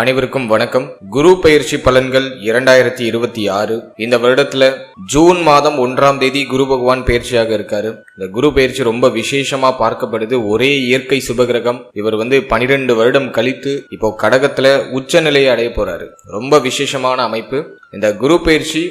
அனைவருக்கும் வணக்கம். குரு பெயர்ச்சி பலன்கள் 2026. இந்த வருடத்துல ஜூன் மாதம் 1ஆம் தேதி குரு பகவான் பெயர்ச்சியாக இருக்காரு. இந்த குரு பெயர்ச்சி ரொம்ப விசேஷமா பார்க்கப்படுது. ஒரே இயற்கை சுபகிரகம். இவர் 12 வருடம் கழித்து இப்போ கடகத்துல உச்ச நிலையை அடைய போறாரு. ரொம்ப விசேஷமான அமைப்பு. இந்த குரு பெயர்ச்சி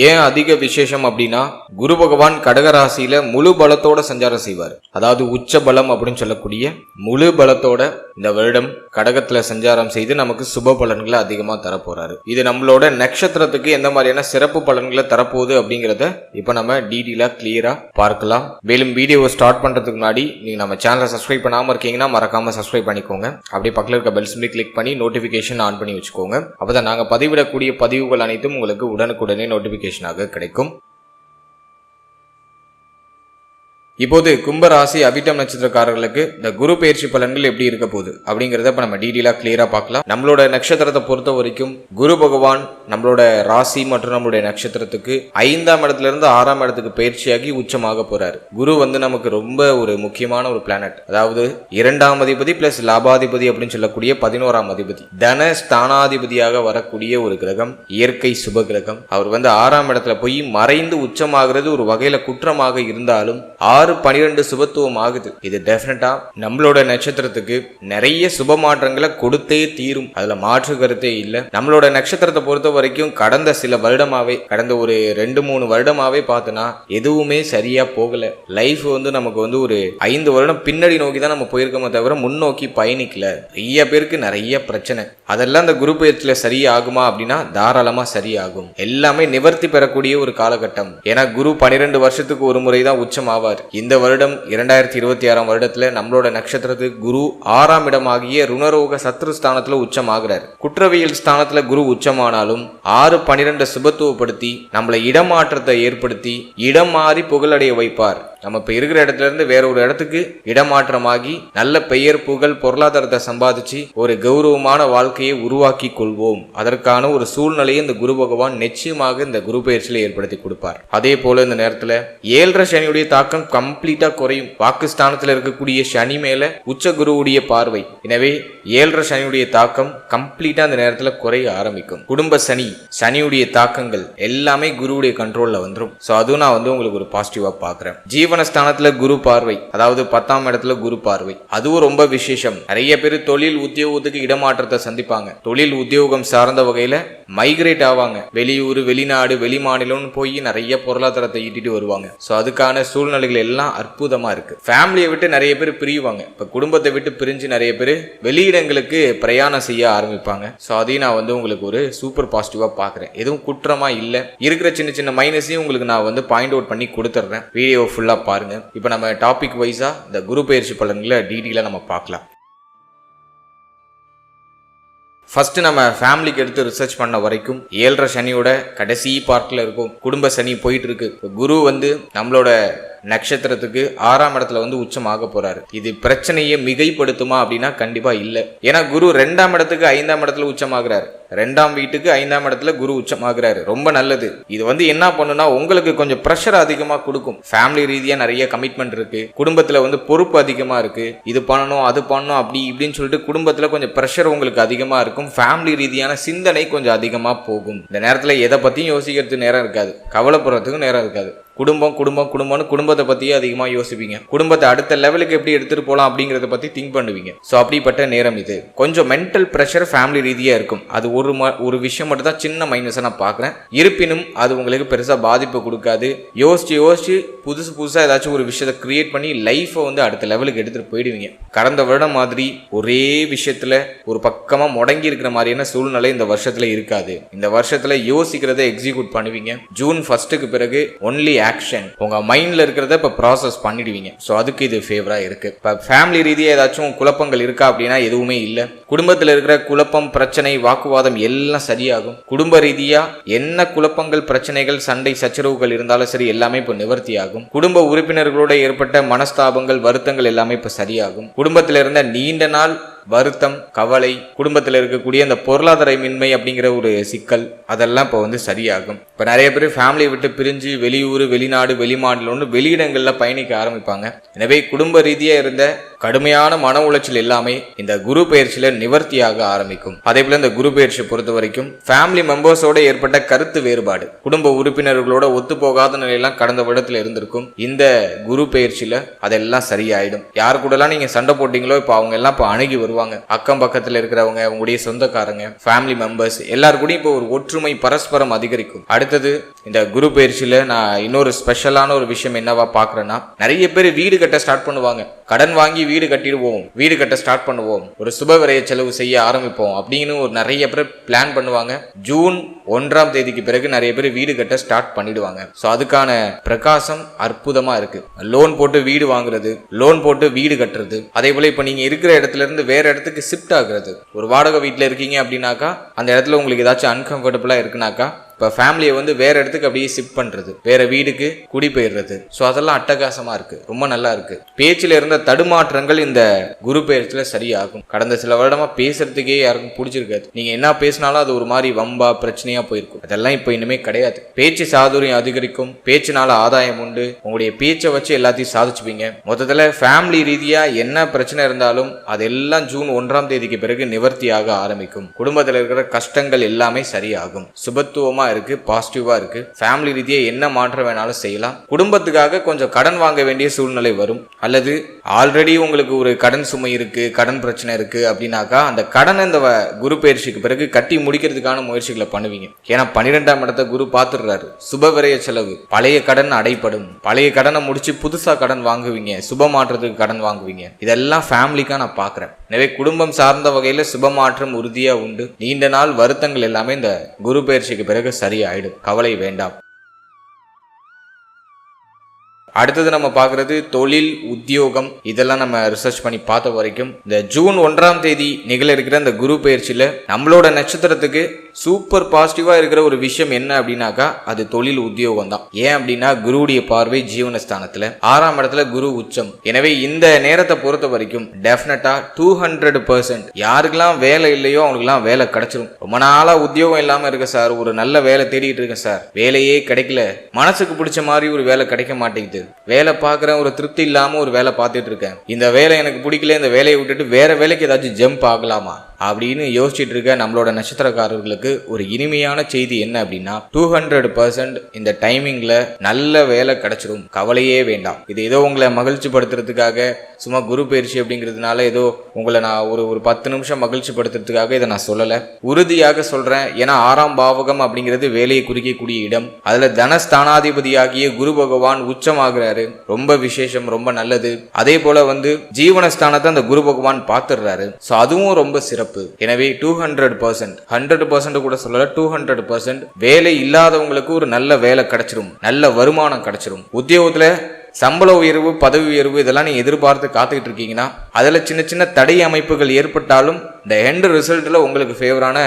ஏன் அதிக விசேஷம் அப்படின்னா, குரு பகவான் கடகராசியில முழு பலத்தோட சஞ்சாரம் செய்வார். அதாவது உச்ச பலம் அப்படின்னு சொல்லக்கூடிய முழு பலத்தோட இந்த வருடம் கடகத்துல சஞ்சாரம் செய்து நமக்கு சுப பலன்களை அதிகமா தரப்போறாரு. இது நம்மளோட நட்சத்திரத்துக்கு எந்த மாதிரியான சிறப்பு பலன்களை தரப்போகுது அப்படிங்கறத இப்ப நம்ம டீடெயிலா கிளியரா பார்க்கலாம். மேலும் வீடியோவை ஸ்டார்ட் பண்றதுக்கு முன்னாடி நீங்க நம்ம சேனலை சப்ஸ்கிரைப் பண்ணாம இருக்கீங்கன்னா மறக்காம சப்ஸ்கிரைப் பண்ணிக்கோங்க. அப்படியே பக்கத்துல இருக்க பெல் சிம்பலை கிளிக் பண்ணி நோட்டிபிகேஷன் ஆன் பண்ணி வச்சுக்கோங்க. அப்பதான் நாங்க பதிவிடக்கூடிய பதிவுகள் அனைத்தும் உங்களுக்கு உடனுக்குடனே நோட்டிபிகேஷனாக கிடைக்கும். இப்போது கும்பராசி அவிட்டம் நட்சத்திரக்காரர்களுக்கு இந்த குரு பெயர்ச்சி பலன்கள் எப்படி இருக்க போகுது அப்படிங்கறத இப்ப நம்ம டீடெயிலா கிளியரா பார்க்கலாம். நம்மளோட நட்சத்திரத்தை பொறுத்த வரைக்கும் குரு பகவான் நம்மளோட ராசி மற்றும் நம்மளுடைய நட்சத்திரத்துக்கு 5ஆம் இடத்துல இருந்து 6ஆம் இடத்துக்கு பெயர்ச்சியாகி உச்சமாக போறாரு. குரு நமக்கு ரொம்ப ஒரு முக்கியமான ஒரு பிளானட். அதாவது 2ஆம் அதிபதி பிளஸ் லாபாதிபதி அப்படின்னு சொல்லக்கூடிய 11ஆம் அதிபதி, தன ஸ்தானாதிபதியாக வரக்கூடிய ஒரு கிரகம், இயற்கை சுப கிரகம். அவர் 6ஆம் இடத்துல போய் மறைந்து உச்சமாகிறது ஒரு வகையில குற்றமாக இருந்தாலும் 6-12 சுபத்துவம் ஆகுது. இது டெஃபினட்டா நம்மளோட நட்சத்திரத்துக்கு நிறைய சுப மாற்றங்களை கொடுத்தே தீரும். அதுல மாற்று கருத்தே இல்ல. நம்மளோட நட்சத்திரத்தை பொறுத்த வரைக்கும் கடந்த சில வருடமாவே, கடந்த ஒரு 2-3 வருடமாவே பார்த்தோன்னா எதுவுமே சரியா போகல. லைஃப் நமக்கு ஒரு 5 வருடம் பின்னாடி நோக்கி தான் நம்ம போயிருக்கோமே தவிர முன்னோக்கி பயணிக்கல. நிறைய பேருக்கு நிறைய பிரச்சனை. அதெல்லாம் இந்த குரு பெயர்ச்சியில சரியாகுமா அப்படின்னா தாராளமா சரியாகும். எல்லாமே நிவர்த்தி பெறக்கூடிய ஒரு காலகட்டம். ஏன்னா குரு 12 வருஷத்துக்கு ஒரு முறை தான் உச்சம் ஆவார். இந்த வருடம் 2026ஆம் வருடத்துல நம்மளோட நட்சத்திரத்துக்கு குரு 6ஆம் இடமாகிய ருணரோக சத்ரு ஸ்தானத்துல உச்சம் ஆகிறார். குற்றவியல் ஸ்தானத்துல குரு உச்சமானாலும் 6-12 சுபத்துவப்படுத்தி நம்மளை இடமாற்றத்தை ஏற்படுத்தி இடம் மாறி புகழடைய வைப்பார். நம்ம இப்ப இருக்கிற இடத்துல இருந்து வேற ஒரு இடத்துக்கு இடமாற்றமாகி நல்ல பெயர் புகழ் பொருளாதாரத்தை சம்பாதிச்சு ஒரு கௌரவமான வாழ்க்கையை உருவாக்கி கொள்வோம். அதற்கான ஒரு சூழ்நிலையை இந்த குரு பகவான் நிச்சயமாக இந்த குரு பெயர்ச்சியில ஏற்படுத்தி கொடுப்பார். அதே போல இந்த நேரத்துல 7.5 சனியுடைய தாக்கம் கம்ப்ளீட்டா குறையும். வாக்குஸ்தானத்துல இருக்கக்கூடிய சனி மேல உச்ச குருவுடைய பார்வை. எனவே 7.5 சனியுடைய தாக்கம் கம்ப்ளீட்டா அந்த நேரத்துல குறைய ஆரம்பிக்கும். குடும்ப சனி, சனியுடைய தாக்கங்கள் எல்லாமே குருவுடைய கண்ட்ரோல்ல வந்துடும். சோ அதுவும் நான் உங்களுக்கு ஒரு பாசிட்டிவா பாக்குறேன். ஜீவனஸ்தானத்துல குரு பார்வை, அதாவது 10ஆம் இடத்துல குரு பார்வை, அதுவும் ரொம்ப விசேஷம். நிறைய பேர் தொழில் உத்தியோகத்துக்கு இடமாற்றத்தை சந்திப்பாங்க. தொழில் உத்தியோகம் சார்ந்த வகையில மைக்ரேட் ஆவாங்க. வெளியூர், வெளிநாடு, வெளி மாநிலம்னு போய் நிறைய பொருளாதாரத்தை ஈட்டிட்டு வருவாங்க. சோ அதுக்கான சூழ்நிலைகள் எல்லாம் அற்புதமா இருக்கு. ஃபேமிலியை விட்டு நிறைய பேர் பிரிவாங்க. இப்ப குடும்பத்தை விட்டு பிரிஞ்சு நிறைய பேர் வெளியிடங்களுக்கு பிரயாணம் செய்ய ஆரம்பிப்பாங்க. சோ அதையும் நான் உங்களுக்கு ஒரு சூப்பர் பாசிட்டிவா பாக்குறேன். எதுவும் குற்றமா இல்ல. இருக்கிற சின்ன சின்ன மைனஸையும் உங்களுக்கு நான் பாயிண்ட் அவுட் பண்ணி கொடுத்துறேன். வீடியோ ஃபுல்லா பாருங்க. இப்ப நம்ம டாபிக் வைஸா இந்த குரு பெயர்ச்சி பலன்களை டீடெயிலா நம்ம பார்க்கலாம். ஃபர்ஸ்ட் நம்ம ஃபேமிலிக்கு எடுத்து ரிசர்ச் பண்ண வரைக்கும் 7.5 சனியோட கடைசி பார்ட்ல இருக்கும். குடும்ப சனி போயிட்டு இருக்கு. குரு நம்மளோட நட்சத்திரத்துக்கு 6ஆம் இடத்துல உச்சமாக போறாரு. இது பிரச்சனையை மிகைப்படுத்துமா அப்படின்னா கண்டிப்பா இல்ல. ஏன்னா குரு 2ஆம் இடத்துக்கு 5ஆம் இடத்துல உச்சமாகிறாரு. 2ஆம் வீட்டுக்கு 5ஆம் இடத்துல குரு உச்சமாகிறாரு. ரொம்ப நல்லது. இது என்ன பண்ணுனா உங்களுக்கு கொஞ்சம் பிரஷர் அதிகமா கொடுக்கும். ஃபேமிலி ரீதியா நிறைய கமிட்மெண்ட் இருக்கு. குடும்பத்துல பொறுப்பு அதிகமா இருக்கு. இது பண்ணணும் அது பண்ணணும் அப்படி இப்படின்னு சொல்லிட்டு குடும்பத்துல கொஞ்சம் பிரஷர் உங்களுக்கு அதிகமா இருக்கும். ஃபேமிலி ரீதியான சிந்தனை கொஞ்சம் அதிகமா போகும். இந்த நேரத்துல எதை பத்தியும் யோசிக்கிறதுக்கு நேரம் இருக்காது. கவலைப்படுறதுக்கு நேரம் இருக்காது. குடும்பம்னு குடும்பத்தை பத்தியே அதிகமா யோசிப்பீங்க. குடும்பத்தை அடுத்த லெவலுக்கு எப்படி எடுத்துட்டு போலாம் அப்படிங்கறத பத்தி திங்க் பண்ணுவீங்க. சோ அப்படிப்பட்ட நேரம் இது. கொஞ்சம் மென்டல் பிரஷர் ஃபேமிலி ரீதியா இருக்கும். அது ஒரு விஷயம் மட்டும் தான் சின்ன மைனஸா நான் பாக்குறேன். இருப்பினும் அது உங்களுக்கு பெருசா பாதிப்பு கொடுக்காது. யோசிச்சு புதுசா ஏதாச்சும் ஒரு விஷயத்தை கிரியேட் பண்ணி லைஃபை அடுத்த லெவலுக்கு எடுத்துட்டு போயிடுவீங்க. கடந்த வருடம் மாதிரி ஒரே விஷயத்துல ஒரு பக்கமா முடங்கி இருக்கிற மாதிரியான சூழ்நிலை இந்த வருஷத்துல இருக்காது. இந்த வருஷத்துல யோசிக்கிறத எக்ஸிக்யூட் பண்ணுவீங்க. ஜூன் 1க்கு பிறகு ஒன்லி ஆக்ஷன். உங்க மைண்ட்ல இருக்கிறத இப்ப ப்ராசஸ் பண்ணிடுவீங்க. சோ அதுக்கு இது ஃபேவரா இருக்கு. இப்ப ஃபேமிலி ரீதியா ஏதாச்சும் குழப்பங்கள் இருக்கா அப்படின்னா எதுவுமே இல்ல. குடும்பத்துல இருக்கிற குழப்பம், பிரச்சனை, வாக்குவாதம் எல்லாம் சரியாகும். குடும்ப ரீதியா என்ன குழப்பங்கள், பிரச்சனைகள், சண்டை, சச்சரவுகள் இருந்தாலும் சரி எல்லாமே இப்ப நிவர்த்தி ஆகும். குடும்ப உறுப்பினர்களோட ஏற்பட்ட மனஸ்தாபங்கள், வருத்தங்கள் எல்லாமே இப்ப சரியாகும். குடும்பத்துல இருந்த நீண்ட நாள் வருத்தம், கவலை, குடும்பத்தில் இருக்கக்கூடிய அந்த பொருளாதாரமின்மை அப்படிங்கிற ஒரு சிக்கல் அதெல்லாம் இப்போ வந்து சரியாகும். இப்போ நிறைய பேர் ஃபேமிலியை விட்டு பிரிஞ்சு வெளியூர், வெளிநாடு, வெளிமாநிலம்னு வெளியிடங்கள்ல பயணிக்க ஆரம்பிப்பாங்க. எனவே குடும்ப ரீதியா இருந்த கடுமையான மன உளைச்சல் எல்லாமே இந்த குரு பயிற்சியில நிவர்த்தியாக ஆரம்பிக்கும். அதே போல இந்த குரு பயிற்சியை பொறுத்த வரைக்கும் ஃபேமிலி மெம்பர்ஸோட ஏற்பட்ட கருத்து வேறுபாடு, குடும்ப உறுப்பினர்களோட ஒத்து போகாத நிலையெல்லாம் கடந்த வருடத்துல இருந்திருக்கும். இந்த குரு பயிற்சியில அதெல்லாம் சரியாயிடும். யாரு கூடலாம் நீங்க சண்டை போட்டீங்களோ இப்போ அவங்க எல்லாம் இப்போ அணுகி வருவாங்க. அக்கம் பக்கத்துல இருக்கிறவங்க, உங்களுடைய சொந்தக்காரங்க, ஃபேமிலி மெம்பர்ஸ் எல்லாரும் கூட இப்போ ஒரு ஒற்றுமை பரஸ்பரம் அதிகரிக்கும். அடுத்தது இந்த குரு பயிற்சியில நான் இன்னொரு ஸ்பெஷலான ஒரு விஷயம் என்னவா பாக்குறேன்னா, நிறைய பேர் வீடு கட்ட ஸ்டார்ட் பண்ணுவாங்க. கடன் வாங்கி வீடு கட்டிடுவோம், வீடு கட்ட ஸ்டார்ட் பண்ணுவோம், ஒரு சுப விரய செலவு செய்ய ஆரம்பிப்போம் அப்படின்னு ஒரு நிறைய பேர் பிளான் பண்ணுவாங்க. ஜூன் 1ஆம் தேதிக்கு பிறகு நிறைய பேர் வீடு கட்ட ஸ்டார்ட் பண்ணிடுவாங்க. ஸோ அதுக்கான பிரகாசம் அற்புதமா இருக்கு. லோன் போட்டு வீடு வாங்குறது, லோன் போட்டு வீடு கட்டுறது, அதே போல இப்ப நீங்க இருக்கிற இடத்துல இருந்து வேற இடத்துக்கு ஷிஃப்ட் ஆகுறது. ஒரு வாடகை வீட்டுல இருக்கீங்க அப்படின்னாக்கா அந்த இடத்துல உங்களுக்கு ஏதாச்சும் அன்கம்ஃபர்டபுளா இருக்குனாக்கா இப்போ ஃபேமிலியை வந்து வேற இடத்துக்கு அப்படியே ஷிஃப்ட் பண்றது, வேற வீடுக்கு குடிபெயர்றது. ஸோ அதெல்லாம் அட்டகாசமா இருக்கு, ரொம்ப நல்லா இருக்கு. பேச்சில் இருந்த தடுமாற்றங்கள் இந்த குரு பெயர்ச்சியில சரியாகும். கடந்த சில வருடமா பேசுறதுக்கே யாருக்கும் பிடிச்சிருக்காது. நீங்க என்ன பேசினாலும் அது ஒரு மாதிரி வம்பா பிரச்சனையா போயிருக்கும். அதெல்லாம் இப்போ இனிமே கிடையாது. பேச்சு சாதுரியம் அதிகரிக்கும், பேச்சினால ஆதாயம் உண்டு. உங்களுடைய பேச்சை வச்சு எல்லாத்தையும் சாதிச்சுப்பீங்க. மொத்தத்துல ஃபேமிலி ரீதியா என்ன பிரச்சனை இருந்தாலும் அதெல்லாம் ஜூன் 1ஆம் தேதிக்கு பிறகு நிவர்த்தியாக ஆரம்பிக்கும். குடும்பத்தில் இருக்கிற கஷ்டங்கள் எல்லாமே சரியாகும். சுபத்துவமா இருக்கு, பாசிட்டிவா இருக்கு. ஃபேமிலி ரீதியா என்ன மாற்றம் வேணாலும் செய்யலாம். குடும்பத்துக்காக கொஞ்சம் கடன் வாங்க வேண்டிய சூழ்நிலை வரும், அல்லது ஆல்ரெடி உங்களுக்கு ஒரு கடன் சுமை இருக்கு, கடன் பிரச்சனை இருக்கு அப்படின்னாக்கா அந்த கடனை இந்த குரு பயிற்சிக்கு பிறகு கட்டி முடிக்கிறதுக்கான முயற்சிகளை பண்ணுவீங்க. ஏன்னா 12ஆம் இடத்தை குரு பார்த்துடுறாரு. சுப விரய செலவு, பழைய கடன் அடைப்படும். பழைய கடனை முடிச்சு புதுசா கடன் வாங்குவீங்க, சுப மாற்றத்துக்கு கடன் வாங்குவீங்க. இதெல்லாம் ஃபேமிலிக்கா நான் பாக்குறேன். எனவே குடும்பம் சார்ந்த வகையில சுப மாற்றம் உறுதியா உண்டு. நீண்ட நாள் வருத்தங்கள் எல்லாமே இந்த குரு பயிற்சிக்கு பிறகு சரியாயிடும், கவலை வேண்டாம். அடுத்தது நம்ம பார்க்கறது தொழில், உத்தியோகம். இதெல்லாம் நம்ம ரிசர்ச் பண்ணி பார்த்த வரைக்கும் இந்த ஜூன் 1ஆம் தேதி நிகழ இருக்கிற இந்த குரு பயிற்சியில நம்மளோட நட்சத்திரத்துக்கு சூப்பர் பாசிட்டிவா இருக்கிற ஒரு விஷயம் என்ன அப்படின்னாக்கா அது தொழில், உத்தியோகம் தான். ஏன் அப்படின்னா குருவுடைய பார்வை ஜீவனஸ்தானத்துல, 6ஆம் இடத்துல குரு உச்சம். எனவே இந்த நேரத்தை பொறுத்த வரைக்கும் டெஃபினட்டா 200% யாருக்கெல்லாம் வேலை இல்லையோ அவங்களுக்குலாம் வேலை கிடைச்சிடும். ரொம்ப நாளா உத்தியோகம் இல்லாம இருக்கு சார், ஒரு நல்ல வேலை தேடிட்டு இருக்கேன் சார், வேலையே கிடைக்கல, மனசுக்கு பிடிச்ச மாதிரி ஒரு வேலை கிடைக்க மாட்டேங்குது, வேலை பார்க்குறேன் ஒரு திருப்தி இல்லாம ஒரு வேலை பார்த்துட்டு இருக்கேன், இந்த வேலை எனக்கு பிடிக்கல, இந்த வேலையை விட்டுட்டு வேற வேலைக்கு ஏதாச்சும் ஜம்ப் ஆகலாமா அப்படின்னு யோசிச்சுட்டு இருக்க நம்மளோட நட்சத்திரக்காரர்களுக்கு ஒரு இனிமையான செய்தி என்ன அப்படின்னா 200% இந்த டைமிங்ல நல்ல வேலை கிடைச்சிடும், கவலையே வேண்டாம். இது ஏதோ உங்களை மகிழ்ச்சி படுத்துறதுக்காக சும்மா குரு பயிற்சி அப்படிங்கிறதுனால ஏதோ உங்களை நான் ஒரு 10 நிமிஷம் மகிழ்ச்சி படுத்துறதுக்காக இதை நான் சொல்லலை, உறுதியாக சொல்றேன். ஏன்னா 6ஆம் பாவகம் அப்படிங்கிறது வேலையை குறிக்கக்கூடிய இடம். அதுல தனஸ்தானாதிபதியாகிய குரு பகவான் உச்சமாகிறாரு, ரொம்ப விசேஷம், ரொம்ப நல்லது. அதே போல ஜீவனஸ்தானத்தை அந்த குரு பகவான் பார்த்துடுறாரு. ஸோ அதுவும் ரொம்ப சிறப்பு. எனவே 200%, 100% கூட சொல்லல, 200% வேலை இல்லாதவங்களுக்கு ஒரு நல்ல வேலை கிடைச்சிரும், நல்ல வருமானம் கிடைச்சிரும். உத்தியோகத்துல சம்பள உயர்வு, பதவி உயர்வு இதெல்லாம் நீங்க எதிர்பார்த்து காத்துக்கிட்டு இருக்கீங்கன்னா அதுல சின்ன சின்ன தடை அமைப்புகள் ஏற்பட்டாலும் இந்த எண்ட் ரிசல்ட்ல உங்களுக்கு ஃபேவரான